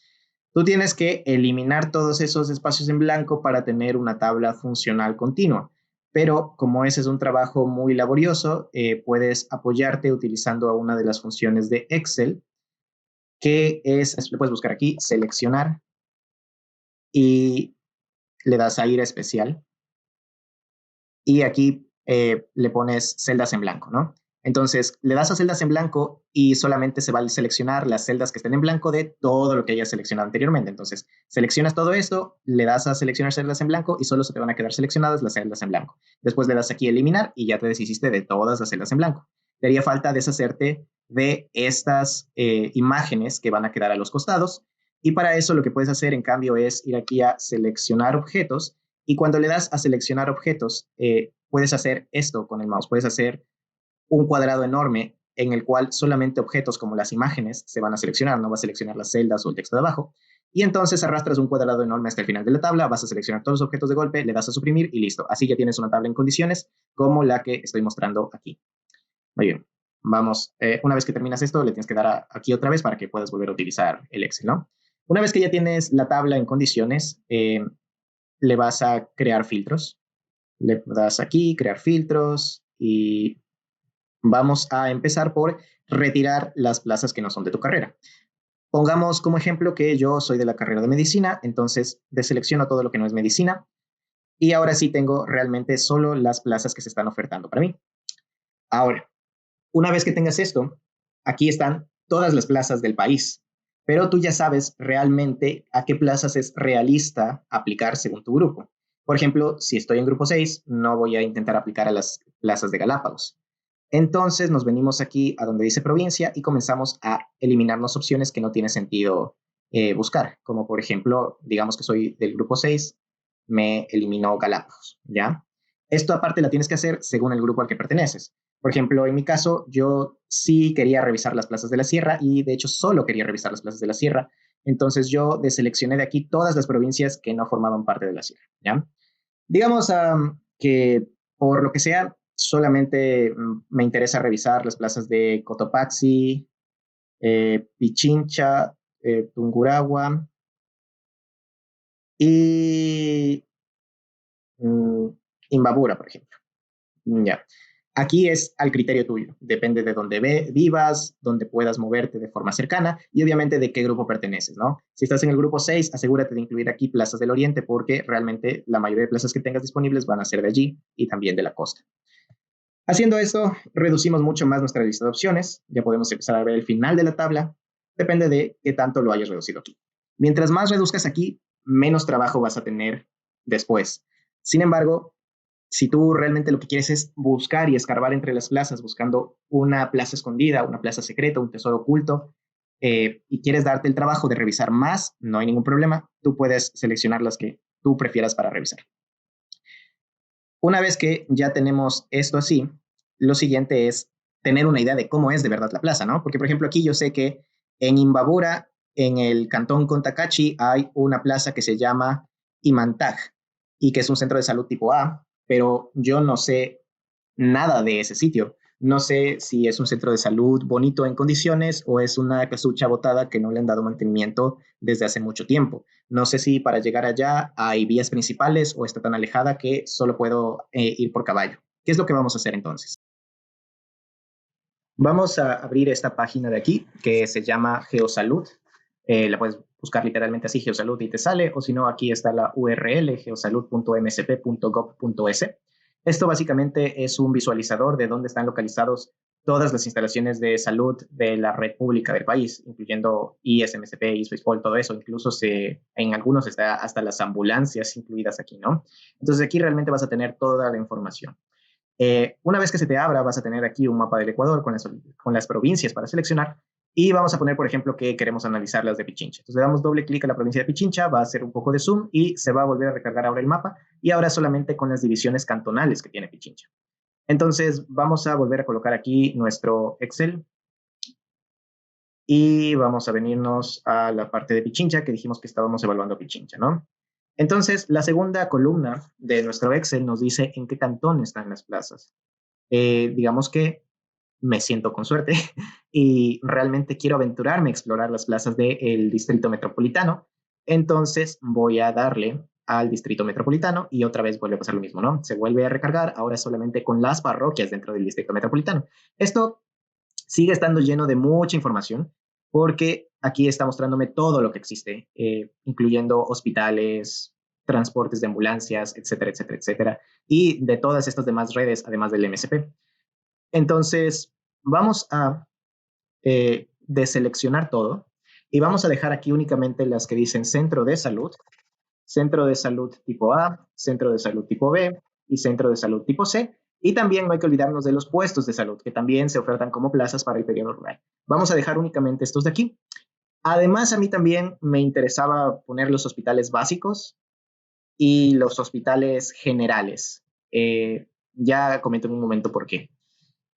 Tú tienes que eliminar todos esos espacios en blanco para tener una tabla funcional continua. Pero como ese es un trabajo muy laborioso, puedes apoyarte utilizando una de las funciones de Excel, que es, le puedes buscar aquí, seleccionar, y le das a ir a especial. Y aquí le pones celdas en blanco, ¿no? Entonces, le das a celdas en blanco y solamente se va a seleccionar las celdas que estén en blanco de todo lo que hayas seleccionado anteriormente. Entonces, seleccionas todo esto, le das a seleccionar celdas en blanco y solo se te van a quedar seleccionadas las celdas en blanco. Después le das aquí a eliminar y ya te deshiciste de todas las celdas en blanco. Te haría falta deshacerte de estas imágenes que van a quedar a los costados. Y para eso lo que puedes hacer, en cambio, es ir aquí a seleccionar objetos y cuando le das a seleccionar objetos, puedes hacer esto con el mouse. Puedes hacer un cuadrado enorme en el cual solamente objetos como las imágenes se van a seleccionar, no vas a seleccionar las celdas o el texto de abajo. Y entonces arrastras un cuadrado enorme hasta el final de la tabla, vas a seleccionar todos los objetos de golpe, le das a suprimir y listo. Así ya tienes una tabla en condiciones como la que estoy mostrando aquí. Muy bien. Vamos, una vez que terminas esto, le tienes que dar aquí otra vez para que puedas volver a utilizar el Excel, ¿no? Una vez que ya tienes la tabla en condiciones, le vas a crear filtros. Le das aquí, crear filtros y vamos a empezar por retirar las plazas que no son de tu carrera. Pongamos como ejemplo que yo soy de la carrera de medicina, entonces deselecciono todo lo que no es medicina y ahora sí tengo realmente solo las plazas que se están ofertando para mí. Ahora, una vez que tengas esto, aquí están todas las plazas del país, pero tú ya sabes realmente a qué plazas es realista aplicar según tu grupo. Por ejemplo, si estoy en grupo 6, no voy a intentar aplicar a las plazas de Galápagos. Entonces nos venimos aquí a donde dice provincia y comenzamos a eliminarnos opciones que no tiene sentido buscar, como por ejemplo, digamos que soy del grupo 6, me eliminó Galápagos, ¿ya? Esto aparte la tienes que hacer según el grupo al que perteneces. Por ejemplo, en mi caso, yo sí quería revisar las plazas de la sierra y de hecho solo quería revisar las plazas de la sierra. Entonces yo deseleccioné de aquí todas las provincias que no formaban parte de la sierra, ¿ya? Digamos que por lo que sea, solamente me interesa revisar las plazas de Cotopaxi, Pichincha, Tungurahua y mm, Imbabura, por ejemplo. Ya. Aquí es al criterio tuyo. Depende de dónde vivas, dónde puedas moverte de forma cercana y obviamente de qué grupo perteneces, ¿no? Si estás en el grupo 6, asegúrate de incluir aquí plazas del oriente porque realmente la mayoría de plazas que tengas disponibles van a ser de allí y también de la costa. Haciendo esto, reducimos mucho más nuestra lista de opciones. Ya podemos empezar a ver el final de la tabla. Depende de qué tanto lo hayas reducido aquí. Mientras más reduzcas aquí, menos trabajo vas a tener después. Sin embargo, si tú realmente lo que quieres es buscar y escarbar entre las plazas, buscando una plaza escondida, una plaza secreta, un tesoro oculto, y quieres darte el trabajo de revisar más, no hay ningún problema. Tú puedes seleccionar las que tú prefieras para revisar. Una vez que ya tenemos esto así, lo siguiente es tener una idea de cómo es de verdad la plaza, ¿no? Porque, por ejemplo, aquí yo sé que en Imbabura, en el cantón Contacachi, hay una plaza que se llama Imantag y que es un centro de salud tipo A, pero yo no sé nada de ese sitio. No sé si es un centro de salud bonito en condiciones o es una casucha botada que no le han dado mantenimiento desde hace mucho tiempo. No sé si para llegar allá hay vías principales o está tan alejada que solo puedo ir por caballo. ¿Qué es lo que vamos a hacer entonces? Vamos a abrir esta página de aquí que se llama Geosalud. La puedes buscar literalmente así Geosalud y te sale, o si no, aquí está la URL geosalud.msp.gov.es. Esto básicamente es un visualizador de dónde están localizados todas las instalaciones de salud de la red pública del país, incluyendo ISMSP, ISPOL, todo eso. Incluso en algunos está hasta las ambulancias incluidas aquí, ¿no? Entonces aquí realmente vas a tener toda la información. Una vez que se te abra, vas a tener aquí un mapa del Ecuador con las provincias para seleccionar y vamos a poner, por ejemplo, que queremos analizar las de Pichincha. Entonces le damos doble clic a la provincia de Pichincha, va a hacer un poco de zoom y se va a volver a recargar ahora el mapa y ahora solamente con las divisiones cantonales que tiene Pichincha. Entonces vamos a volver a colocar aquí nuestro Excel y vamos a venirnos a la parte de Pichincha que dijimos que estábamos evaluando Pichincha, ¿no? Entonces, la segunda columna de nuestro Excel nos dice en qué cantón están las plazas. Digamos que me siento con suerte y realmente quiero aventurarme a explorar las plazas del distrito metropolitano. Entonces, voy a darle al distrito metropolitano y otra vez vuelve a pasar lo mismo, ¿no? Se vuelve a recargar, ahora solamente con las parroquias dentro del distrito metropolitano. Esto sigue estando lleno de mucha información porque aquí está mostrándome todo lo que existe, incluyendo hospitales, transportes de ambulancias, etcétera, etcétera, etcétera, y de todas estas demás redes, además del MSP. Entonces, vamos a deseleccionar todo y vamos a dejar aquí únicamente las que dicen centro de salud tipo A, centro de salud tipo B y centro de salud tipo C. Y también no hay que olvidarnos de los puestos de salud, que también se ofertan como plazas para el periodo rural. Vamos a dejar únicamente estos de aquí. Además, a mí también me interesaba poner los hospitales básicos y los hospitales generales. Ya comento en un momento por qué.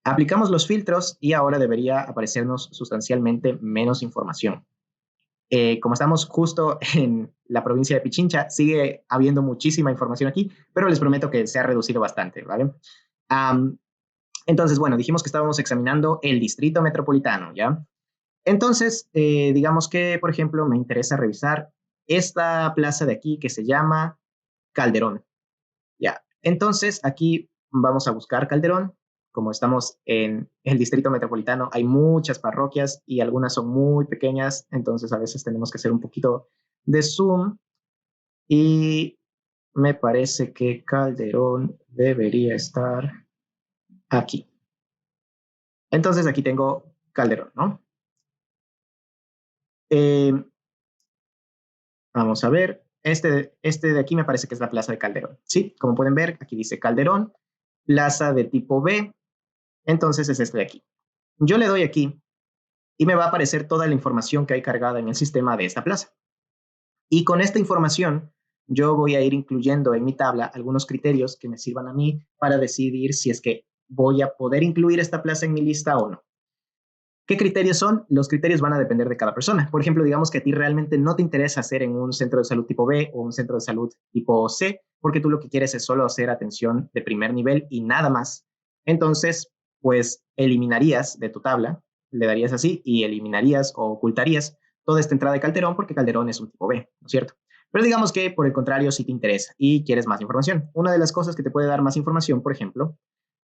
Aplicamos los filtros y ahora debería aparecernos sustancialmente menos información. Como estamos justo en la provincia de Pichincha, sigue habiendo muchísima información aquí, pero les prometo que se ha reducido bastante, ¿vale? Entonces, bueno, dijimos que estábamos examinando el distrito metropolitano, ¿ya? Entonces, digamos que, por ejemplo, me interesa revisar esta plaza de aquí que se llama Calderón, ¿ya? Entonces, aquí vamos a buscar Calderón. Como estamos en el distrito metropolitano, hay muchas parroquias y algunas son muy pequeñas, entonces a veces tenemos que hacer un poquito de zoom y me parece que Calderón debería estar aquí. Entonces aquí tengo Calderón, ¿no? Eh, Vamos a ver, este de aquí me parece que es la plaza de Calderón, ¿sí? Como pueden ver, aquí dice Calderón, plaza de tipo B, entonces es este de aquí. Yo le doy aquí y me va a aparecer toda la información que hay cargada en el sistema de esta plaza. Y con esta información, yo voy a ir incluyendo en mi tabla algunos criterios que me sirvan a mí para decidir si es que voy a poder incluir esta plaza en mi lista o no. ¿Qué criterios son? Los criterios van a depender de cada persona. Por ejemplo, digamos que a ti realmente no te interesa hacer en un centro de salud tipo B o un centro de salud tipo C, porque tú lo que quieres es solo hacer atención de primer nivel y nada más. Entonces, pues eliminarías de tu tabla, le darías así y eliminarías o ocultarías toda esta entrada de Calderón porque Calderón es un tipo B, ¿no es cierto? Pero digamos que por el contrario, si te interesa y quieres más información. Una de las cosas que te puede dar más información, por ejemplo,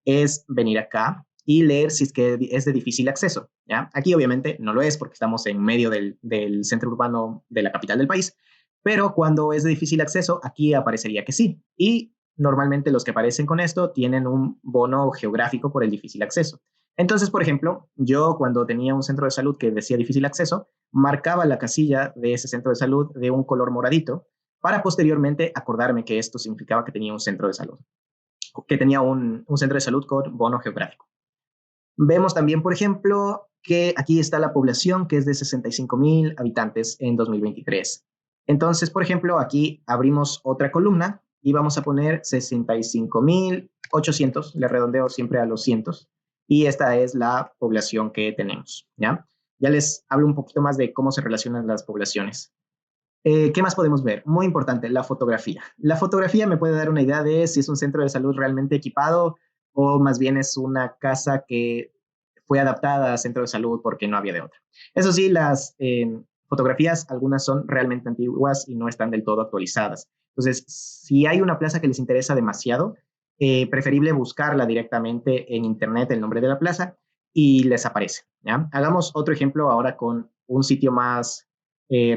es venir acá y leer si es que es de difícil acceso, ¿ya? Aquí obviamente no lo es porque estamos en medio del centro urbano de la capital del país, pero cuando es de difícil acceso, aquí aparecería que sí. Y normalmente los que aparecen con esto tienen un bono geográfico por el difícil acceso. Entonces, por ejemplo, yo cuando tenía un centro de salud que decía difícil acceso, marcaba la casilla de ese centro de salud de un color moradito para posteriormente acordarme que esto significaba que tenía un centro de salud, que tenía un centro de salud con bono geográfico. Vemos también, por ejemplo, que aquí está la población que es de 65,000 habitantes en 2023. Entonces, por ejemplo, aquí abrimos otra columna y vamos a poner 65,800, le redondeo siempre a los cientos, y esta es la población que tenemos, ¿ya? Ya les hablo un poquito más de cómo se relacionan las poblaciones. ¿Qué más podemos ver? Muy importante, la fotografía. La fotografía me puede dar una idea de si es un centro de salud realmente equipado o más bien es una casa que fue adaptada a centro de salud porque no había de otra. Eso sí, las fotografías, algunas son realmente antiguas y no están del todo actualizadas. Entonces, si hay una plaza que les interesa demasiado, preferible buscarla directamente en internet, el nombre de la plaza, y les aparece, ¿ya? Hagamos otro ejemplo ahora con un sitio más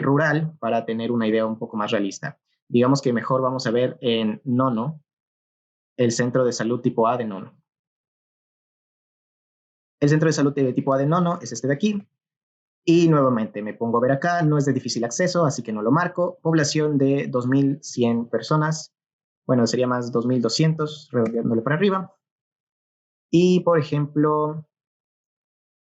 rural para tener una idea un poco más realista. Digamos que mejor vamos a ver en Nono, el centro de salud tipo A de Nono. El centro de salud de tipo A de Nono es este de aquí. Y nuevamente me pongo a ver acá, no es de difícil acceso, así que no lo marco. Población de 2.100 personas. Bueno, sería más 2.200, redondeándole para arriba. Y, por ejemplo,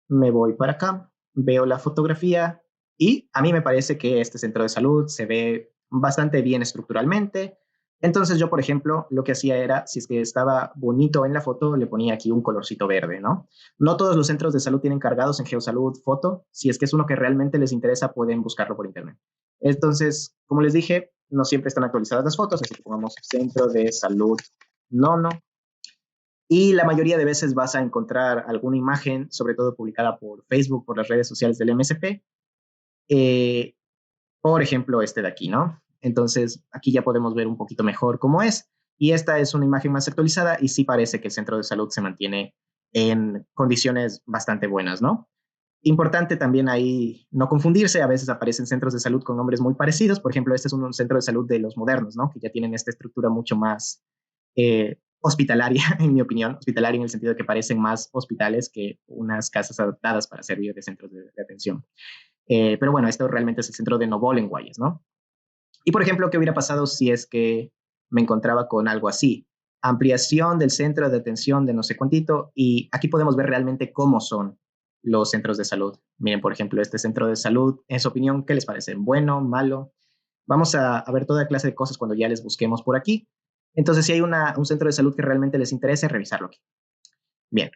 me voy para acá, veo la fotografía y a mí me parece que este centro de salud se ve bastante bien estructuralmente. Entonces yo, por ejemplo, lo que hacía era, si es que estaba bonito en la foto, le ponía aquí un colorcito verde, ¿no? No todos los centros de salud tienen cargados en Geosalud foto. Si es que es uno que realmente les interesa, pueden buscarlo por internet. Entonces, como les dije, no siempre están actualizadas las fotos, así que pongamos centro de salud Nono. Y la mayoría de veces vas a encontrar alguna imagen, sobre todo publicada por Facebook, por las redes sociales del MSP. Eh, por ejemplo, este de aquí, ¿no? Entonces, aquí ya podemos ver un poquito mejor cómo es. Y esta es una imagen más actualizada y sí parece que el centro de salud se mantiene en condiciones bastante buenas, ¿no? Importante también ahí no confundirse, a veces aparecen centros de salud con nombres muy parecidos, por ejemplo, este es un centro de salud de los modernos, ¿no? Que ya tienen esta estructura mucho más hospitalaria, en mi opinión, hospitalaria en el sentido de que parecen más hospitales que unas casas adaptadas para servir de centros de atención. Pero bueno, esto realmente es el centro de Novol en Guayas, ¿no? Y por ejemplo, ¿qué hubiera pasado si es que me encontraba con algo así? Ampliación del centro de atención de no sé cuántito, y aquí podemos ver realmente cómo son los centros de salud. Miren, por ejemplo, este centro de salud, en su opinión, ¿qué les parece? ¿Bueno, malo? Vamos a ver toda clase de cosas cuando ya les busquemos por aquí. Entonces, si hay un centro de salud que realmente les interese, revisarlo aquí. Bien,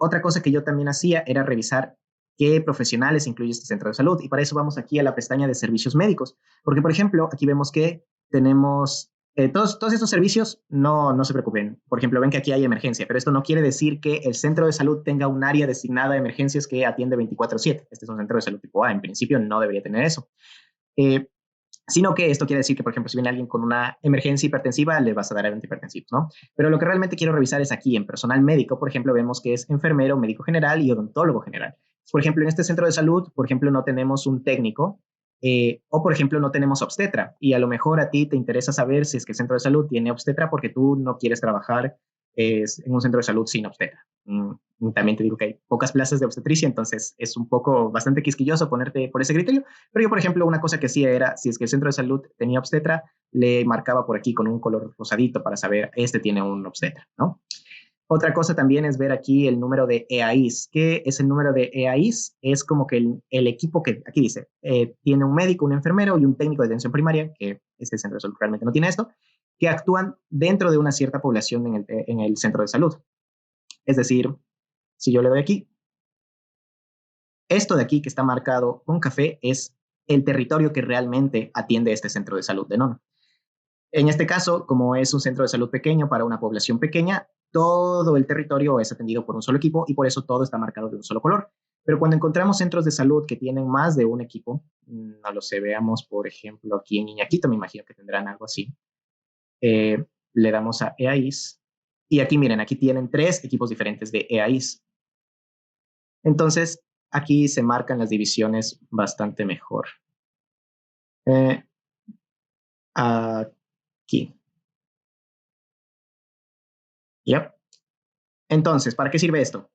otra cosa que yo también hacía era revisar qué profesionales incluye este centro de salud. Y para eso vamos aquí a la pestaña de servicios médicos. Porque, por ejemplo, aquí vemos que tenemos todos estos servicios, no se preocupen. Por ejemplo, ven que aquí hay emergencia, pero esto no quiere decir que el centro de salud tenga un área destinada a emergencias que atiende 24/7. Este es un centro de salud tipo A. En principio no debería tener eso. Eh, Sino que esto quiere decir que, por ejemplo, si viene alguien con una emergencia hipertensiva, le vas a dar antihipertensivos, ¿no? Pero lo que realmente quiero revisar es aquí, en personal médico, por ejemplo, vemos que es enfermero, médico general y odontólogo general. Por ejemplo, en este centro de salud, por ejemplo, no tenemos un técnico o, por ejemplo, no tenemos obstetra. Y a lo mejor a ti te interesa saber si es que el centro de salud tiene obstetra porque tú no quieres trabajar en un centro de salud sin obstetra. También te digo que hay pocas plazas de obstetricia, entonces es un poco bastante quisquilloso ponerte por ese criterio. Pero yo, por ejemplo, una cosa que hacía era, si es que el centro de salud tenía obstetra, le marcaba por aquí con un color rosadito para saber, este tiene un obstetra, ¿no? Otra cosa también es ver aquí el número de EAIs. ¿Qué es el número de EAIs? Es como que el equipo que aquí dice, tiene un médico, un enfermero y un técnico de atención primaria, que este centro de salud realmente no tiene esto, que actúan dentro de una cierta población en el centro de salud. Es decir, si yo le doy aquí, esto de aquí que está marcado con café es el territorio que realmente atiende este centro de salud de Nono. En este caso, como es un centro de salud pequeño para una población pequeña, todo el territorio es atendido por un solo equipo y por eso todo está marcado de un solo color. Pero cuando encontramos centros de salud que tienen más de un equipo, no lo sé, veamos por ejemplo aquí en Iñaquito, me imagino que tendrán algo así. Le damos a EAIS y aquí miren, aquí tienen 3 equipos diferentes de EAIS. Entonces, aquí se marcan las divisiones bastante mejor. Aquí. Yep. Entonces, ¿para qué sirve esto?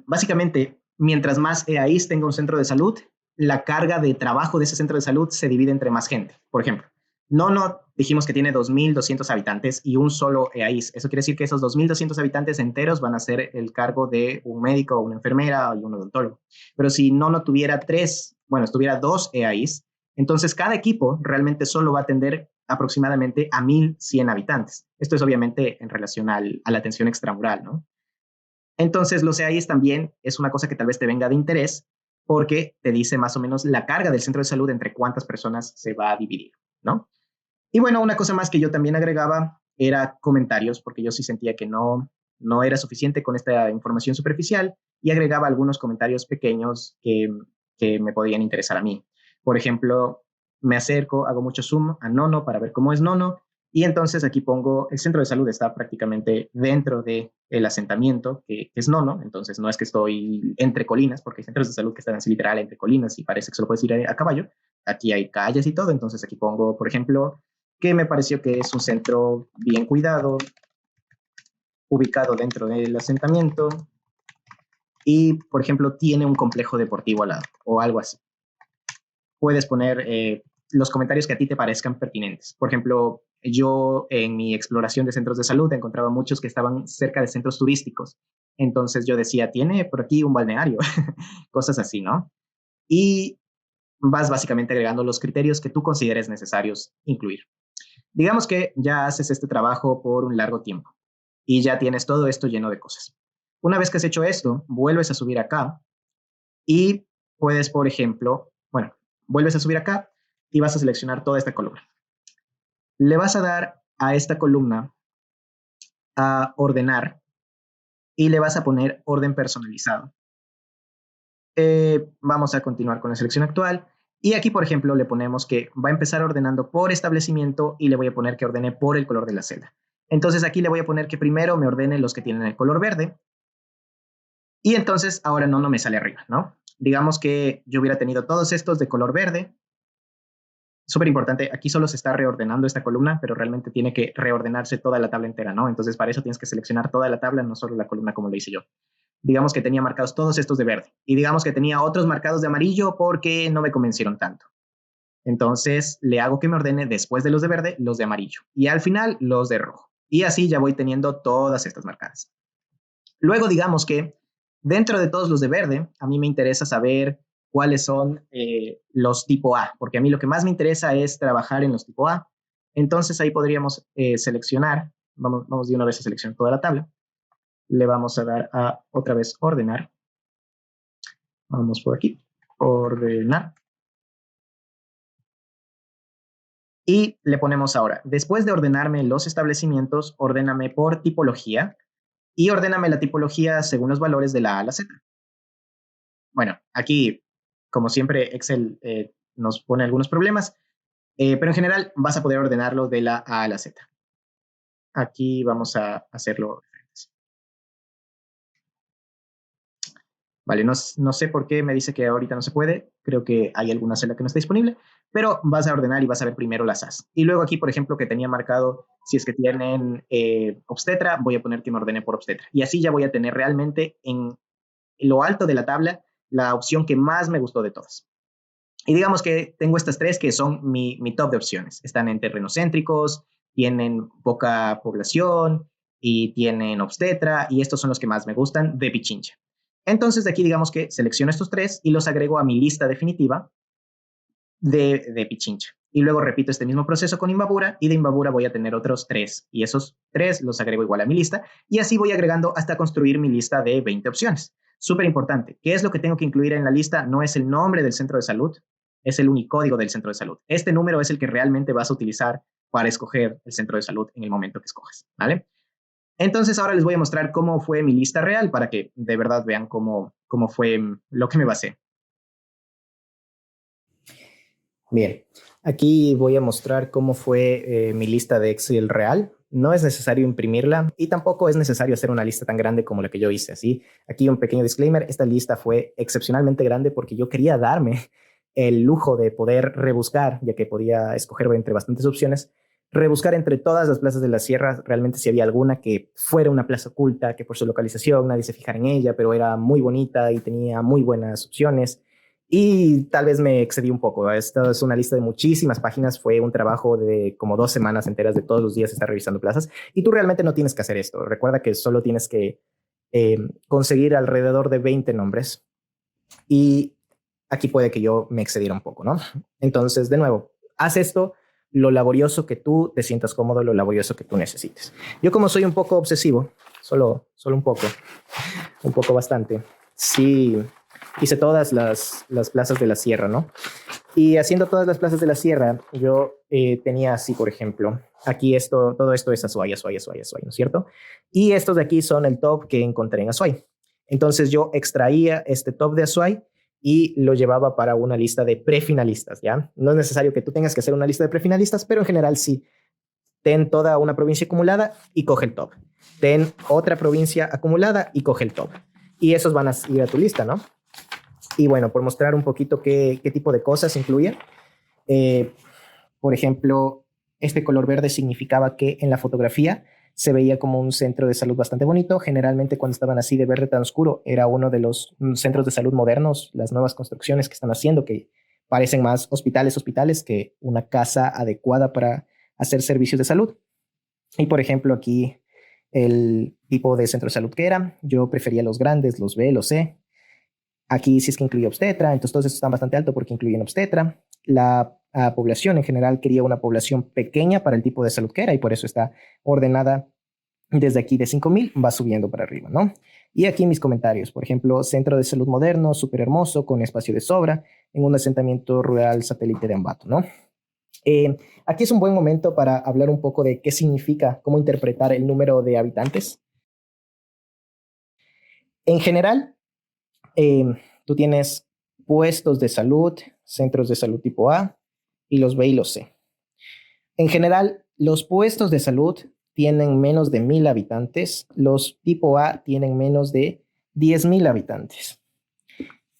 Básicamente, mientras más EAIs tenga un centro de salud, la carga de trabajo de ese centro de salud se divide entre más gente. Por ejemplo, Nono dijimos que tiene 2.200 habitantes y un solo EAIS. Eso quiere decir que esos 2.200 habitantes enteros van a ser el cargo de un médico, una enfermera y un odontólogo. Pero si Nono tuviera estuviera 2 EAIs, entonces cada equipo realmente solo va a atender aproximadamente a 1.100 habitantes. Esto es obviamente en relación a la atención extramural, ¿no? Entonces, los EAIs también es una cosa que tal vez te venga de interés porque te dice más o menos la carga del centro de salud entre cuántas personas se va a dividir, ¿no? Y bueno, una cosa más que yo también agregaba era comentarios, porque yo sí sentía que no era suficiente con esta información superficial y agregaba algunos comentarios pequeños que me podían interesar a mí. Por ejemplo, me acerco, hago mucho zoom a Nono para ver cómo es Nono Y entonces aquí pongo, el centro de salud está prácticamente dentro del asentamiento, que es Nono, entonces no es que estoy entre colinas, porque hay centros de salud que están así literal entre colinas y parece que solo puedes ir a caballo. Aquí hay calles y todo, entonces aquí pongo, por ejemplo, que me pareció que es un centro bien cuidado, ubicado dentro del asentamiento y, por ejemplo, tiene un complejo deportivo al lado o algo así. Puedes poner los comentarios que a ti te parezcan pertinentes. Por ejemplo, yo en mi exploración de centros de salud encontraba muchos que estaban cerca de centros turísticos. Entonces yo decía, tiene por aquí un balneario, cosas así, ¿no? Y vas básicamente agregando los criterios que tú consideres necesarios incluir. Digamos que ya haces este trabajo por un largo tiempo y ya tienes todo esto lleno de cosas. Una vez que has hecho esto, vuelves a subir acá y puedes, por ejemplo, bueno, vuelves a subir acá y vas a seleccionar toda esta columna. Le vas a dar a esta columna a ordenar y le vas a poner orden personalizado. Vamos a continuar con la selección actual. Y aquí, por ejemplo, le ponemos que va a empezar ordenando por establecimiento y le voy a poner que ordene por el color de la celda. Entonces aquí le voy a poner que primero me ordene los que tienen el color verde. Y entonces ahora no me sale arriba, ¿no? Digamos que yo hubiera tenido todos estos de color verde. Súper importante, aquí solo se está reordenando esta columna, pero realmente tiene que reordenarse toda la tabla entera, ¿no? Entonces para eso tienes que seleccionar toda la tabla, no solo la columna como lo hice yo. Digamos que tenía marcados todos estos de verde y digamos que tenía otros marcados de amarillo porque no me convencieron tanto. Entonces le hago que me ordene después de los de verde, los de amarillo y al final los de rojo. Y así ya voy teniendo todas estas marcadas. Luego digamos que dentro de todos los de verde, a mí me interesa saber cuáles son los tipo A, porque a mí lo que más me interesa es trabajar en los tipo A. Entonces ahí podríamos seleccionar, vamos de una vez a seleccionar toda la tabla. Le vamos a dar a otra vez ordenar. Vamos por aquí, ordenar. Y le ponemos ahora, después de ordenarme los establecimientos, ordéname por tipología y ordéname la tipología según los valores de la A a la Z. Bueno, aquí, como siempre, Excel nos pone algunos problemas, pero en general vas a poder ordenarlo de la A a la Z. Aquí vamos a hacerlo. Vale, no sé por qué me dice que ahorita no se puede. Creo que hay alguna celda que no está disponible, pero vas a ordenar y vas a ver primero las As. Y luego aquí, por ejemplo, que tenía marcado, si es que tienen obstetra, voy a poner que me ordene por obstetra. Y así ya voy a tener realmente en lo alto de la tabla la opción que más me gustó de todas. Y digamos que tengo estas tres que son mi top de opciones. Están en terrenos céntricos, tienen poca población y tienen obstetra, y estos son los que más me gustan de Pichincha. Entonces de aquí digamos que selecciono estos tres y los agrego a mi lista definitiva de Pichincha. Y luego repito este mismo proceso con Imbabura y de Imbabura voy a tener otros tres y esos tres los agrego igual a mi lista y así voy agregando hasta construir mi lista de 20 opciones. Súper importante, ¿qué es lo que tengo que incluir en la lista? No es el nombre del centro de salud, es el unicódigo del centro de salud. Este número es el que realmente vas a utilizar para escoger el centro de salud en el momento que escojas, ¿vale? Entonces ahora les voy a mostrar cómo fue mi lista real para que de verdad vean cómo fue lo que me basé. Bien, aquí voy a mostrar cómo fue mi lista de Excel real. No es necesario imprimirla y tampoco es necesario hacer una lista tan grande como la que yo hice. Así, aquí un pequeño disclaimer, esta lista fue excepcionalmente grande porque yo quería darme el lujo de poder rebuscar, ya que podía escoger entre bastantes opciones, rebuscar entre todas las plazas de la sierra, realmente si había alguna que fuera una plaza oculta, que por su localización nadie se fijara en ella, pero era muy bonita y tenía muy buenas opciones. Y tal vez me excedí un poco. Esta es una lista de muchísimas páginas. Fue un trabajo de como 2 semanas enteras de todos los días estar revisando plazas. Y tú realmente no tienes que hacer esto. Recuerda que solo tienes que conseguir alrededor de 20 nombres. Y aquí puede que yo me excediera un poco, ¿no? Entonces, de nuevo, haz esto lo laborioso que tú te sientas cómodo, lo laborioso que tú necesites. Yo como soy un poco obsesivo, solo un poco bastante, sí hice todas las plazas de la sierra, ¿no? Y haciendo todas las plazas de la sierra, yo tenía así, por ejemplo, aquí todo esto es Azuay, ¿no es cierto? Y estos de aquí son el top que encontré en Azuay. Entonces yo extraía este top de Azuay y lo llevaba para una lista de prefinalistas, ¿ya? No es necesario que tú tengas que hacer una lista de prefinalistas, pero en general sí. ten toda una provincia acumulada y coge el top. Ten otra provincia acumulada y coge el top. Y esos van a ir a tu lista, ¿no? Y bueno, por mostrar un poquito qué tipo de cosas incluye, por ejemplo, este color verde significaba que en la fotografía se veía como un centro de salud bastante bonito. Generalmente cuando estaban así de verde tan oscuro, era uno de los centros de salud modernos, las nuevas construcciones que están haciendo, que parecen más hospitales que una casa adecuada para hacer servicios de salud. Y por ejemplo, aquí el tipo de centro de salud que era, yo prefería los grandes, los B, los C. Aquí sí es que incluye obstetra, entonces todos estos están bastante altos porque incluyen obstetra. La población en general quería una población pequeña para el tipo de salud que era y por eso está ordenada desde aquí de 5,000, va subiendo para arriba, ¿no? Y aquí mis comentarios, por ejemplo, centro de salud moderno, súper hermoso, con espacio de sobra, en un asentamiento rural satélite de Ambato, ¿no? Aquí es un buen momento para hablar un poco de qué significa, cómo interpretar el número de habitantes. En general, tú tienes puestos de salud, centros de salud tipo A y los B y los C. En general, los puestos de salud tienen menos de 1,000 habitantes, los tipo A tienen menos de 10,000 habitantes.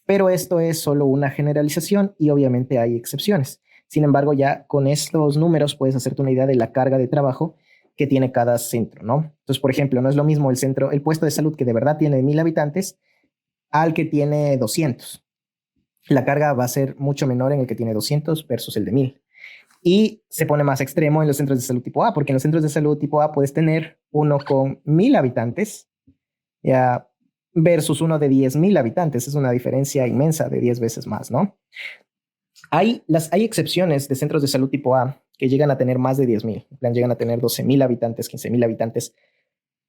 Pero esto es solo una generalización y obviamente hay excepciones. Sin embargo, ya con estos números puedes hacerte una idea de la carga de trabajo que tiene cada centro, ¿no? Entonces, por ejemplo, no es lo mismo el puesto de salud que de verdad tiene 1,000 habitantes al que tiene 200. La carga va a ser mucho menor en el que tiene 200 versus el de 1,000. Y se pone más extremo en los centros de salud tipo A, porque en los centros de salud tipo A puedes tener uno con 1,000 habitantes ya, versus uno de 10,000 habitantes. Es una diferencia inmensa de 10 veces más, ¿no? Hay excepciones de centros de salud tipo A que llegan a tener más de 10,000. En plan, llegan a tener 12,000 habitantes, 15,000 habitantes.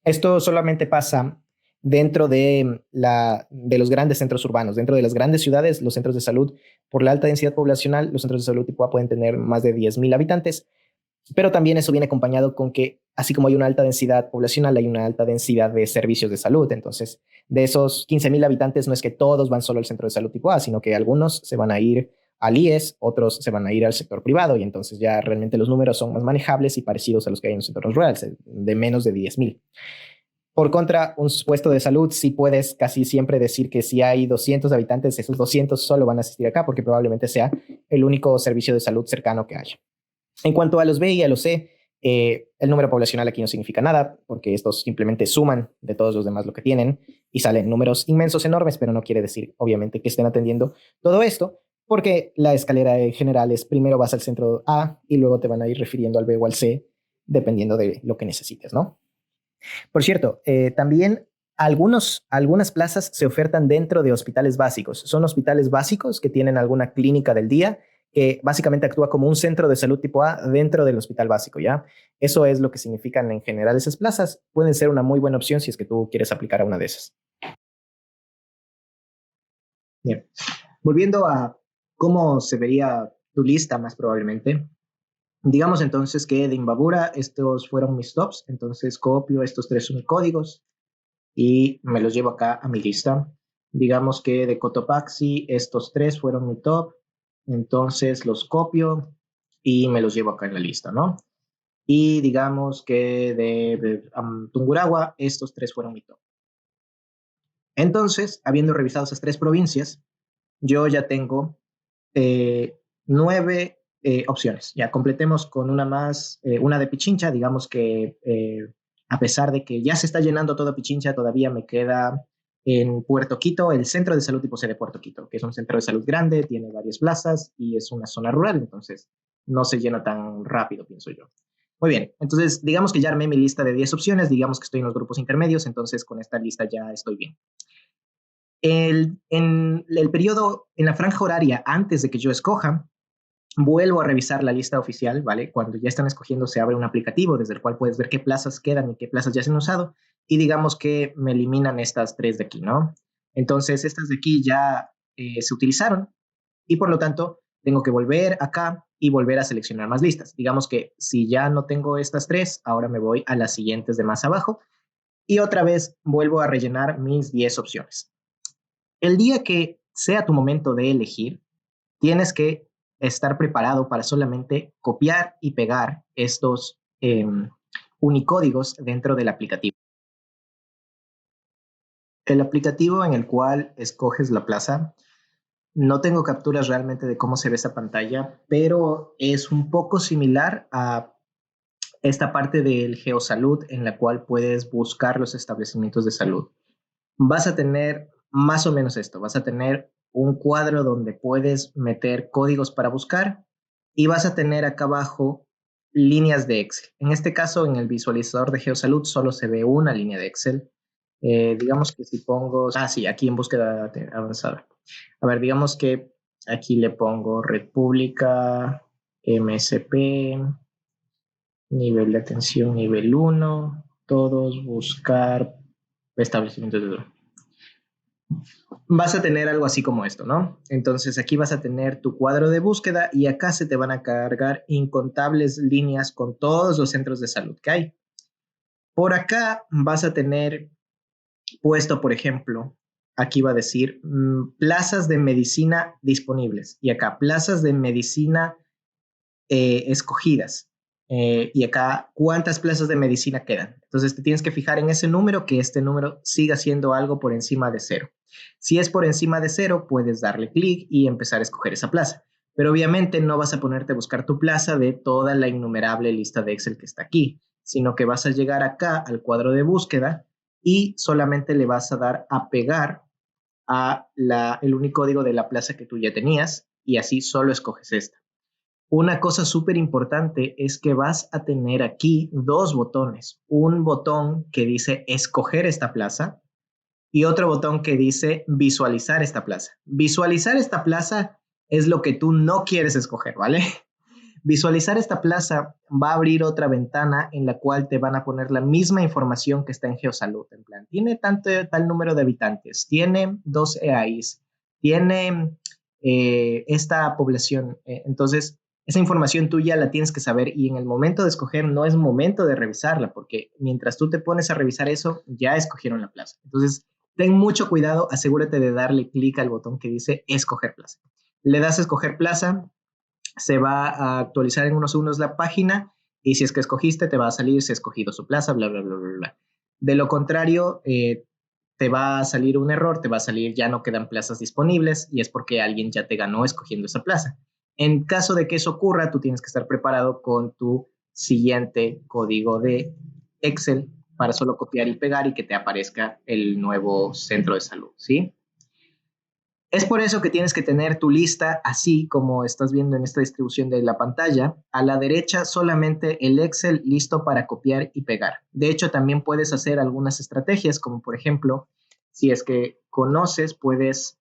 Esto solamente pasa dentro de los grandes centros urbanos. Dentro de las grandes ciudades, los centros de salud, por la alta densidad poblacional, los centros de salud tipo A pueden tener más de 10,000 habitantes, pero también eso viene acompañado con que, así como hay una alta densidad poblacional, hay una alta densidad de servicios de salud. Entonces, de esos 15,000 habitantes, no es que todos van solo al centro de salud tipo A, sino que algunos se van a ir al IES, otros se van a ir al sector privado, y entonces ya realmente los números son más manejables y parecidos a los que hay en los entornos rurales, de menos de 10,000. Por contra, un puesto de salud, sí puedes casi siempre decir que si hay 200 habitantes, esos 200 solo van a asistir acá porque probablemente sea el único servicio de salud cercano que haya. En cuanto a los B y a los C, el número poblacional aquí no significa nada porque estos simplemente suman de todos los demás lo que tienen y salen números inmensos, enormes, pero no quiere decir, obviamente, que estén atendiendo todo esto porque la escalera general es primero vas al centro A y luego te van a ir refiriendo al B o al C dependiendo de lo que necesites, ¿no? Por cierto, también algunas plazas se ofertan dentro de hospitales básicos. Son hospitales básicos que tienen alguna clínica del día que básicamente actúa como un centro de salud tipo A dentro del hospital básico, ¿ya? Eso es lo que significan en general esas plazas. Pueden ser una muy buena opción si es que tú quieres aplicar a una de esas. Bien. Volviendo a cómo se vería tu lista más probablemente. Digamos entonces que de Imbabura estos fueron mis tops, entonces copio estos 3 unicódigos y me los llevo acá a mi lista. Digamos que de Cotopaxi estos 3 fueron mi top, entonces los copio y me los llevo acá en la lista, ¿no? Y digamos que de Tungurahua estos 3 fueron mi top. Entonces, habiendo revisado esas 3 provincias, yo ya tengo 9 opciones. Ya completemos con una más, una de Pichincha. Digamos que a pesar de que ya se está llenando todo Pichincha, todavía me queda en Puerto Quito, el centro de salud tipo C de Puerto Quito, que es un centro de salud grande, tiene varias plazas y es una zona rural, entonces no se llena tan rápido, pienso yo. Muy bien, entonces digamos que ya armé mi lista de 10 opciones, digamos que estoy en los grupos intermedios, entonces con esta lista ya estoy bien. En el periodo, en la franja horaria antes de que yo escoja, vuelvo a revisar la lista oficial, ¿vale? Cuando ya están escogiendo se abre un aplicativo desde el cual puedes ver qué plazas quedan y qué plazas ya se han usado y digamos que me eliminan estas 3 de aquí, ¿no? Entonces estas de aquí ya se utilizaron y por lo tanto tengo que volver acá y volver a seleccionar más listas. Digamos que si ya no tengo estas 3, ahora me voy a las siguientes de más abajo y otra vez vuelvo a rellenar mis 10 opciones. El día que sea tu momento de elegir, tienes que estar preparado para solamente copiar y pegar estos unicódigos dentro del aplicativo. El aplicativo en el cual escoges la plaza, no tengo capturas realmente de cómo se ve esa pantalla, pero es un poco similar a esta parte del GeoSalud en la cual puedes buscar los establecimientos de salud. Vas a tener más o menos esto, vas a tener un cuadro donde puedes meter códigos para buscar y vas a tener acá abajo líneas de Excel. En este caso, en el visualizador de GeoSalud solo se ve una línea de Excel. Digamos que si pongo, sí, aquí en búsqueda avanzada. A ver, digamos que aquí le pongo Red Pública, MSP, nivel de atención, nivel 1, todos, buscar establecimientos de salud. Vas a tener algo así como esto, ¿no? Entonces aquí vas a tener tu cuadro de búsqueda y acá se te van a cargar incontables líneas con todos los centros de salud que hay. Por acá vas a tener puesto, por ejemplo, aquí va a decir plazas de medicina disponibles y acá plazas de medicina escogidas. Y acá, ¿cuántas plazas de medicina quedan? Entonces te tienes que fijar en ese número, que este número siga siendo algo por encima de 0. Si es por encima de 0, puedes darle clic y empezar a escoger esa plaza. Pero obviamente no vas a ponerte a buscar tu plaza de toda la innumerable lista de Excel que está aquí, sino que vas a llegar acá al cuadro de búsqueda y solamente le vas a dar a pegar a el unicódigo de la plaza que tú ya tenías y así solo escoges esta. Una cosa súper importante es que vas a tener aquí dos botones. Un botón que dice escoger esta plaza y otro botón que dice visualizar esta plaza. Visualizar esta plaza es lo que tú no quieres escoger, ¿vale? Visualizar esta plaza va a abrir otra ventana en la cual te van a poner la misma información que está en GeoSalud. En plan, tiene tal número de habitantes, tiene 2 EAIs, tiene esta población. Entonces, esa información tú ya la tienes que saber y en el momento de escoger no es momento de revisarla porque mientras tú te pones a revisar eso, ya escogieron la plaza. Entonces, ten mucho cuidado, asegúrate de darle clic al botón que dice escoger plaza. Le das a escoger plaza, se va a actualizar en unos segundos la página y si es que escogiste, te va a salir si ha escogido su plaza, bla, bla, bla, bla, bla. De lo contrario, te va a salir un error, te va a salir ya no quedan plazas disponibles y es porque alguien ya te ganó escogiendo esa plaza. En caso de que eso ocurra, tú tienes que estar preparado con tu siguiente código de Excel para solo copiar y pegar y que te aparezca el nuevo centro de salud, ¿sí? Es por eso que tienes que tener tu lista así como estás viendo en esta distribución de la pantalla. A la derecha solamente el Excel listo para copiar y pegar. De hecho, también puedes hacer algunas estrategias como por ejemplo, si es que conoces, puedes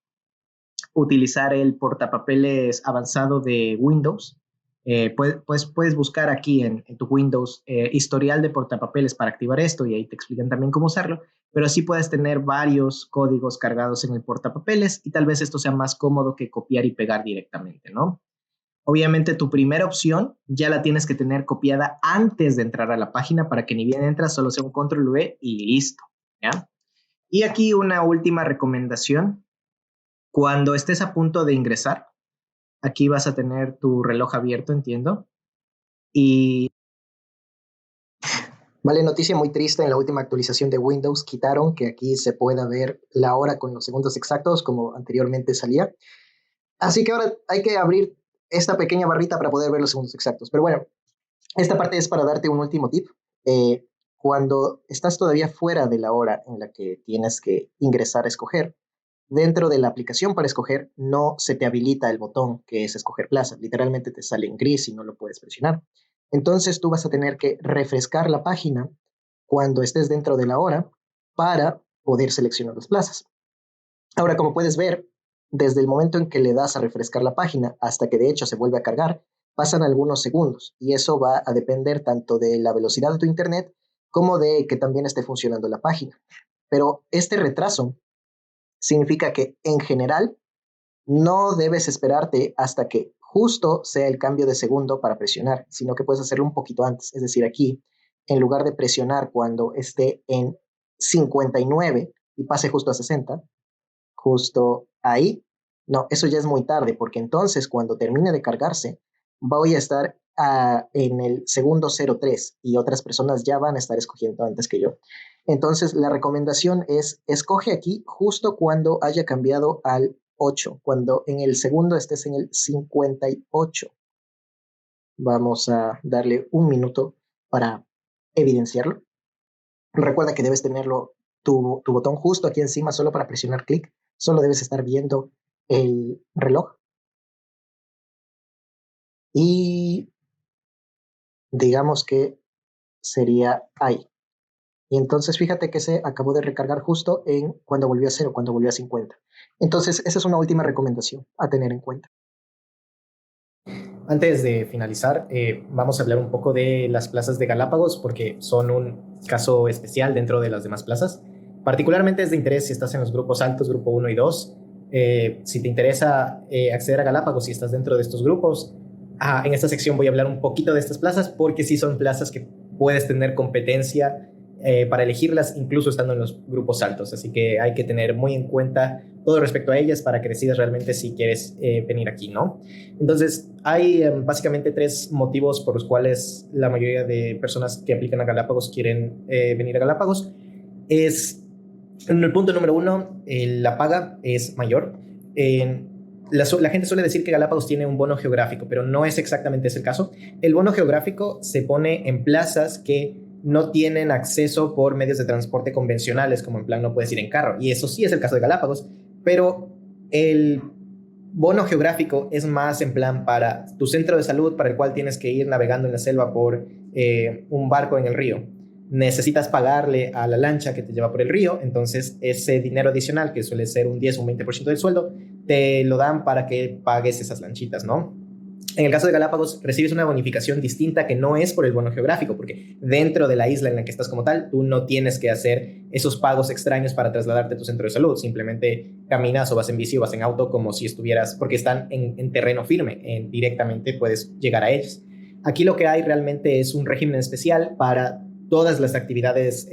utilizar el portapapeles avanzado de Windows. Puedes buscar aquí en tu Windows historial de portapapeles para activar esto y ahí te explican también cómo usarlo, pero sí puedes tener varios códigos cargados en el portapapeles y tal vez esto sea más cómodo que copiar y pegar directamente, ¿no? Obviamente tu primera opción ya la tienes que tener copiada antes de entrar a la página para que ni bien entras, solo sea un control V y listo, ¿ya? Y aquí una última recomendación. Cuando estés a punto de ingresar, aquí vas a tener tu reloj abierto, entiendo. Y vale, noticia muy triste, en la última actualización de Windows quitaron que aquí se pueda ver la hora con los segundos exactos como anteriormente salía. Así que ahora hay que abrir esta pequeña barrita para poder ver los segundos exactos. Pero bueno, esta parte es para darte un último tip. Cuando estás todavía fuera de la hora en la que tienes que ingresar a escoger, dentro de la aplicación para escoger no se te habilita el botón que es escoger plaza. Literalmente te sale en gris y no lo puedes presionar. Entonces tú vas a tener que refrescar la página cuando estés dentro de la hora para poder seleccionar las plazas. Ahora, como puedes ver, desde el momento en que le das a refrescar la página hasta que de hecho se vuelve a cargar, pasan algunos segundos y eso va a depender tanto de la velocidad de tu internet como de que también esté funcionando la página. Pero este retraso significa que en general no debes esperarte hasta que justo sea el cambio de segundo para presionar, sino que puedes hacerlo un poquito antes. Es decir, aquí, en lugar de presionar cuando esté en 59 y pase justo a 60, justo ahí, no, eso ya es muy tarde, porque entonces cuando termine de cargarse, voy a estar en el segundo 03 y otras personas ya van a estar escogiendo antes que yo. Entonces, la recomendación es, escoge aquí justo cuando haya cambiado al 8, cuando en el segundo estés en el 58. Vamos a darle un minuto para evidenciarlo. Recuerda que debes tenerlo tu botón justo aquí encima solo para presionar clic. Solo debes estar viendo el reloj. Y digamos que sería ahí. Y entonces fíjate que se acabó de recargar justo en cuando volvió a 0, cuando volvió a 50. Entonces esa es una última recomendación a tener en cuenta. Antes de finalizar, vamos a hablar un poco de las plazas de Galápagos porque son un caso especial dentro de las demás plazas. Particularmente es de interés si estás en los grupos altos, grupo 1 y 2. Si te interesa acceder a Galápagos, si estás dentro de estos grupos, en esta sección voy a hablar un poquito de estas plazas porque sí son plazas que puedes tener competencia para elegirlas, incluso estando en los grupos altos. Así que hay que tener muy en cuenta todo respecto a ellas para que decidas realmente si quieres venir aquí, ¿no? Entonces, hay básicamente 3 motivos por los cuales la mayoría de personas que aplican a Galápagos quieren venir a Galápagos. En el punto número 1, la paga es mayor. La gente suele decir que Galápagos tiene un bono geográfico, pero no es exactamente ese el caso. El bono geográfico se pone en plazas que no tienen acceso por medios de transporte convencionales, como en plan no puedes ir en carro. Y eso sí es el caso de Galápagos, pero el bono geográfico es más en plan para tu centro de salud, para el cual tienes que ir navegando en la selva por un barco en el río. Necesitas pagarle a la lancha que te lleva por el río, entonces ese dinero adicional, que suele ser un 10 o un 20% del sueldo, te lo dan para que pagues esas lanchitas, ¿no? En el caso de Galápagos, recibes una bonificación distinta que no es por el bono geográfico, porque dentro de la isla en la que estás como tal, tú no tienes que hacer esos pagos extraños para trasladarte a tu centro de salud. Simplemente caminas o vas en bici o vas en auto como si estuvieras, porque están en terreno firme, directamente puedes llegar a ellos. Aquí lo que hay realmente es un régimen especial para todas las actividades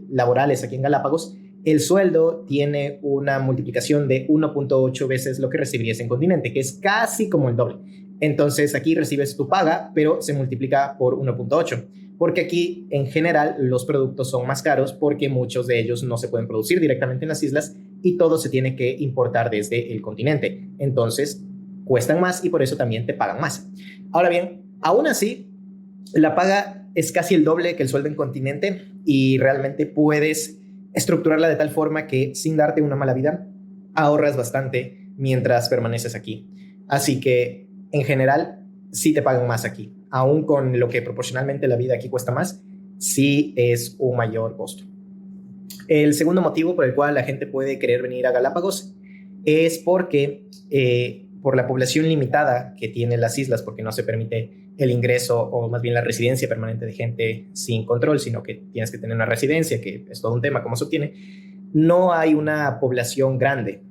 laborales aquí en Galápagos. El sueldo tiene una multiplicación de 1.8 veces lo que recibirías en continente, que es casi como el doble. Entonces aquí recibes tu paga, pero se multiplica por 1.8, porque aquí en general los productos son más caros porque muchos de ellos no se pueden producir directamente en las islas y todo se tiene que importar desde el continente. Entonces cuestan más y por eso también te pagan más. Ahora bien, aún así, la paga es casi el doble que el sueldo en continente y realmente puedes estructurarla de tal forma que sin darte una mala vida, ahorras bastante mientras permaneces aquí. Así que en general, sí te pagan más aquí. Aún con lo que proporcionalmente la vida aquí cuesta más, sí es un mayor costo. El segundo motivo por el cual la gente puede querer venir a Galápagos es porque por la población limitada que tienen las islas, porque no se permite el ingreso o más bien la residencia permanente de gente sin control, sino que tienes que tener una residencia, que es todo un tema cómo se obtiene, no hay una población grande.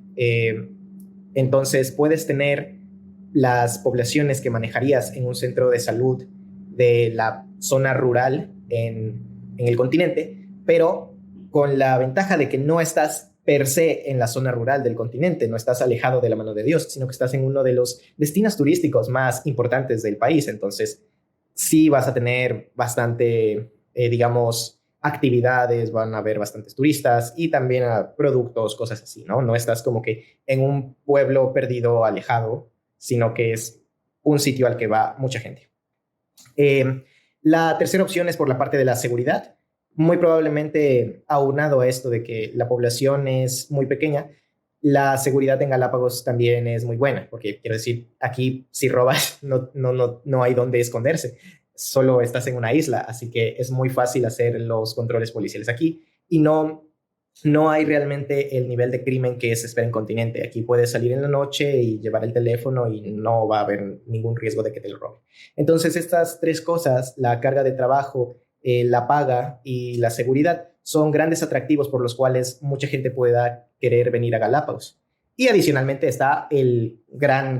Entonces puedes tener las poblaciones que manejarías en un centro de salud de la zona rural en el continente, pero con la ventaja de que no estás per se en la zona rural del continente, no estás alejado de la mano de Dios, sino que estás en uno de los destinos turísticos más importantes del país. Entonces, sí vas a tener bastante, digamos, actividades, van a haber bastantes turistas y también productos, cosas así, ¿no? No estás como que en un pueblo perdido, alejado, sino que es un sitio al que va mucha gente. La tercera opción es por la parte de la seguridad. Muy probablemente aunado a esto de que la población es muy pequeña, la seguridad en Galápagos también es muy buena, porque quiero decir, aquí si robas no hay dónde esconderse, solo estás en una isla, así que es muy fácil hacer los controles policiales aquí y no hay realmente el nivel de crimen que se espera en continente. Aquí puedes salir en la noche y llevar el teléfono y no va a haber ningún riesgo de que te lo roben. Entonces, estas 3 cosas, la carga de trabajo, la paga y la seguridad, son grandes atractivos por los cuales mucha gente pueda querer venir a Galápagos. Y adicionalmente está el gran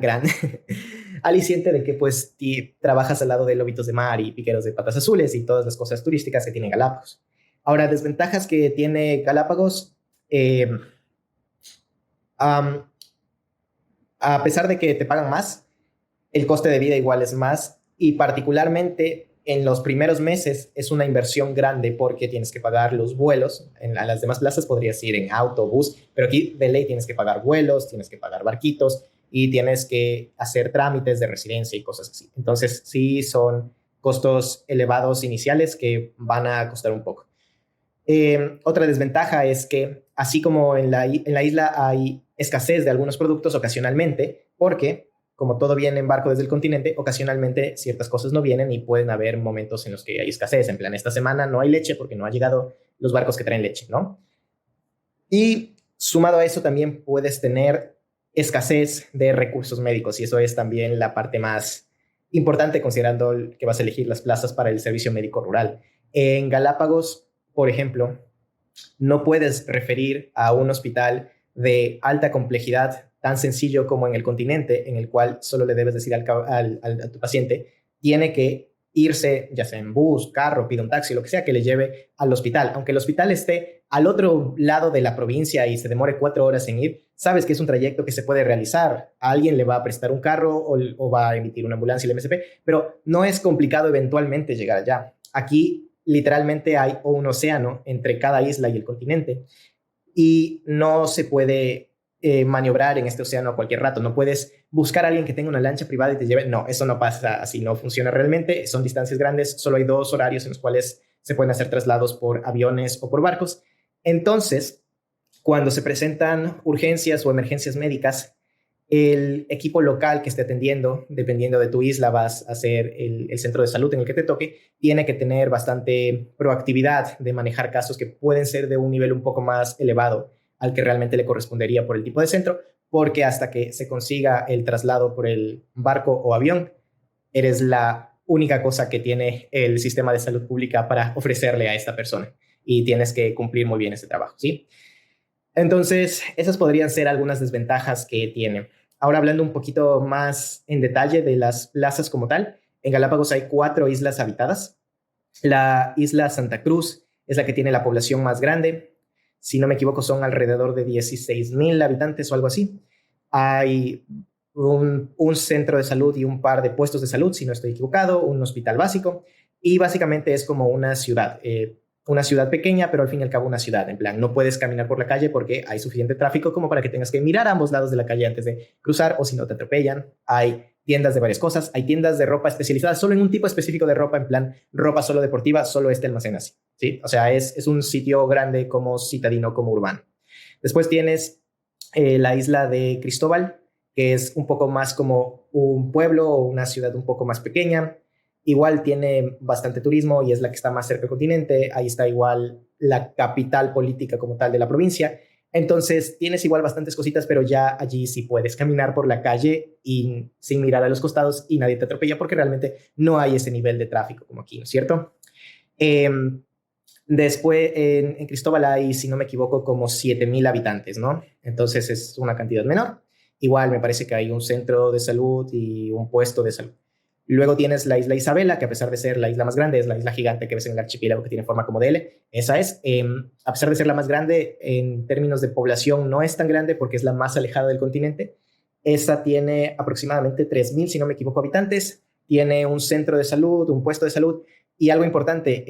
aliciente de que pues trabajas al lado de lobitos de mar y piqueros de patas azules y todas las cosas turísticas que tiene Galápagos. Ahora, desventajas que tiene Galápagos, a pesar de que te pagan más, el coste de vida igual es más y particularmente en los primeros meses es una inversión grande porque tienes que pagar los vuelos. A las demás plazas podrías ir en auto, bus, pero aquí de ley tienes que pagar vuelos, tienes que pagar barquitos y tienes que hacer trámites de residencia y cosas así. Entonces sí son costos elevados iniciales que van a costar un poco. Otra desventaja es que así como en la isla hay escasez de algunos productos ocasionalmente, porque como todo viene en barco desde el continente, ocasionalmente ciertas cosas no vienen y pueden haber momentos en los que hay escasez. En plan, esta semana no hay leche porque no han llegado los barcos que traen leche, ¿no? Y sumado a eso también puedes tener escasez de recursos médicos y eso es también la parte más importante considerando que vas a elegir las plazas para el servicio médico rural. En Galápagos, por ejemplo, no puedes referir a un hospital de alta complejidad tan sencillo como en el continente, en el cual solo le debes decir a tu paciente, tiene que irse, ya sea en bus, carro, pide un taxi, lo que sea, que le lleve al hospital. Aunque el hospital esté al otro lado de la provincia y se demore 4 horas en ir, sabes que es un trayecto que se puede realizar. A alguien le va a prestar un carro o va a emitir una ambulancia y el MSP, pero no es complicado eventualmente llegar allá. Aquí literalmente hay un océano entre cada isla y el continente y no se puede maniobrar en este océano a cualquier rato. No puedes buscar a alguien que tenga una lancha privada y te lleve. No, eso no pasa así, no funciona realmente. Son distancias grandes, solo hay 2 horarios en los cuales se pueden hacer traslados por aviones o por barcos. Entonces, cuando se presentan urgencias o emergencias médicas, el equipo local que esté atendiendo, dependiendo de tu isla, vas a ser el centro de salud en el que te toque, tiene que tener bastante proactividad de manejar casos que pueden ser de un nivel un poco más elevado al que realmente le correspondería por el tipo de centro, porque hasta que se consiga el traslado por el barco o avión, eres la única cosa que tiene el sistema de salud pública para ofrecerle a esta persona y tienes que cumplir muy bien ese trabajo, ¿sí? Entonces, esas podrían ser algunas desventajas que tiene. Ahora, hablando un poquito más en detalle de las plazas como tal, en Galápagos hay 4 islas habitadas. La isla Santa Cruz es la que tiene la población más grande. Si no me equivoco, son alrededor de 16,000 habitantes o algo así. Hay un centro de salud y un par de puestos de salud, si no estoy equivocado, un hospital básico, y básicamente es como una ciudad pequeña, pero al fin y al cabo una ciudad. En plan, no puedes caminar por la calle porque hay suficiente tráfico como para que tengas que mirar a ambos lados de la calle antes de cruzar o si no te atropellan. Hay tiendas de varias cosas, hay tiendas de ropa especializadas solo en un tipo específico de ropa, en plan ropa solo deportiva, solo este almacén así, ¿sí? O sea, es un sitio grande como citadino, como urbano. Después tienes la isla de Cristóbal, que es un poco más como un pueblo o una ciudad un poco más pequeña. Igual tiene bastante turismo y es la que está más cerca del continente. Ahí está igual la capital política como tal de la provincia. Entonces tienes igual bastantes cositas, pero ya allí sí puedes caminar por la calle y sin mirar a los costados y nadie te atropella porque realmente no hay ese nivel de tráfico como aquí, ¿no es cierto? Después en Cristóbal hay, si no me equivoco, como 7,000 habitantes, ¿no? Entonces es una cantidad menor. Igual me parece que hay un centro de salud y un puesto de salud. Luego tienes la isla Isabela, que a pesar de ser la isla más grande, es la isla gigante que ves en el archipiélago que tiene forma como de L. Esa es, a pesar de ser la más grande, en términos de población no es tan grande porque es la más alejada del continente. Esa tiene aproximadamente 3,000, si no me equivoco, habitantes. Tiene un centro de salud, un puesto de salud y algo importante,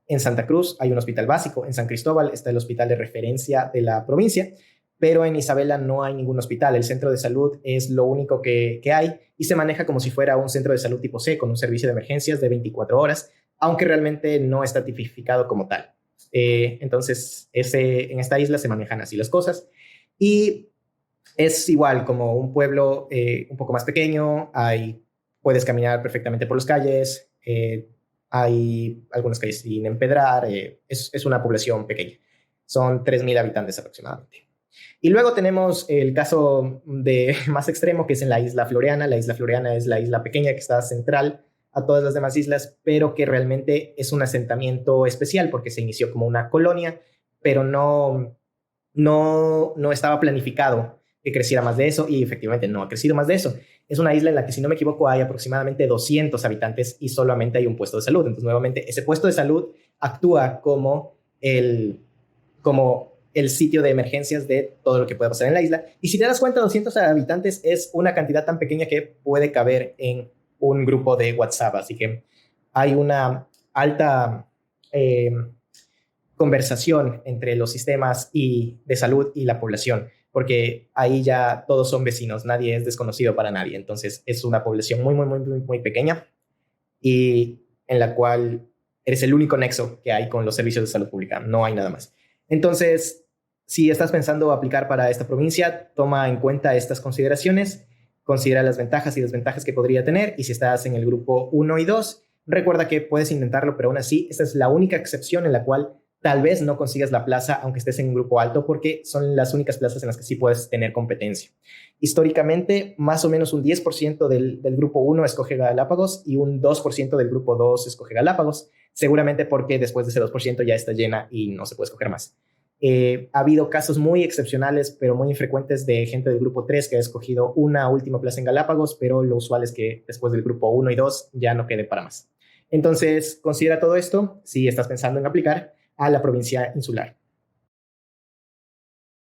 en Santa Cruz hay un hospital básico, en San Cristóbal está el hospital de referencia de la provincia, pero en Isabela no hay ningún hospital. El centro de salud es lo único que hay y se maneja como si fuera un centro de salud tipo C, con un servicio de emergencias de 24 horas, aunque realmente no está tipificado como tal. Entonces, en esta isla se manejan así las cosas. Y es igual como un pueblo un poco más pequeño, puedes caminar perfectamente por las calles, hay algunas calles sin empedrar, es una población pequeña. Son 3,000 habitantes aproximadamente. Y luego tenemos el caso más extremo, que es en la isla Floreana. La isla Floreana es la isla pequeña que está central a todas las demás islas, pero que realmente es un asentamiento especial porque se inició como una colonia, pero no estaba planificado que creciera más de eso y efectivamente no ha crecido más de eso. Es una isla en la que, si no me equivoco, hay aproximadamente 200 habitantes y solamente hay un puesto de salud. Entonces, nuevamente, ese puesto de salud actúa como el sitio de emergencias de todo lo que puede pasar en la isla. Y si te das cuenta, 200 habitantes es una cantidad tan pequeña que puede caber en un grupo de WhatsApp, así que hay una alta conversación entre los sistemas de salud y la población, porque ahí ya todos son vecinos, nadie es desconocido para nadie, entonces es una población muy, muy, muy, muy, muy pequeña y en la cual eres el único nexo que hay con los servicios de salud pública, no hay nada más. Entonces, si estás pensando aplicar para esta provincia, toma en cuenta estas consideraciones, considera las ventajas y desventajas que podría tener, y si estás en el grupo 1 y 2, recuerda que puedes intentarlo, pero aún así, esta es la única excepción en la cual tal vez no consigas la plaza aunque estés en un grupo alto, porque son las únicas plazas en las que sí puedes tener competencia. Históricamente, más o menos un 10% del grupo 1 escoge Galápagos y un 2% del grupo 2 escoge Galápagos, seguramente porque después de ese 2% ya está llena y no se puede escoger más. Ha habido casos muy excepcionales, pero muy infrecuentes, de gente del grupo 3 que ha escogido una última plaza en Galápagos, pero lo usual es que después del grupo 1 y 2 ya no quede para más. Entonces, considera todo esto si estás pensando en aplicar a la provincia insular.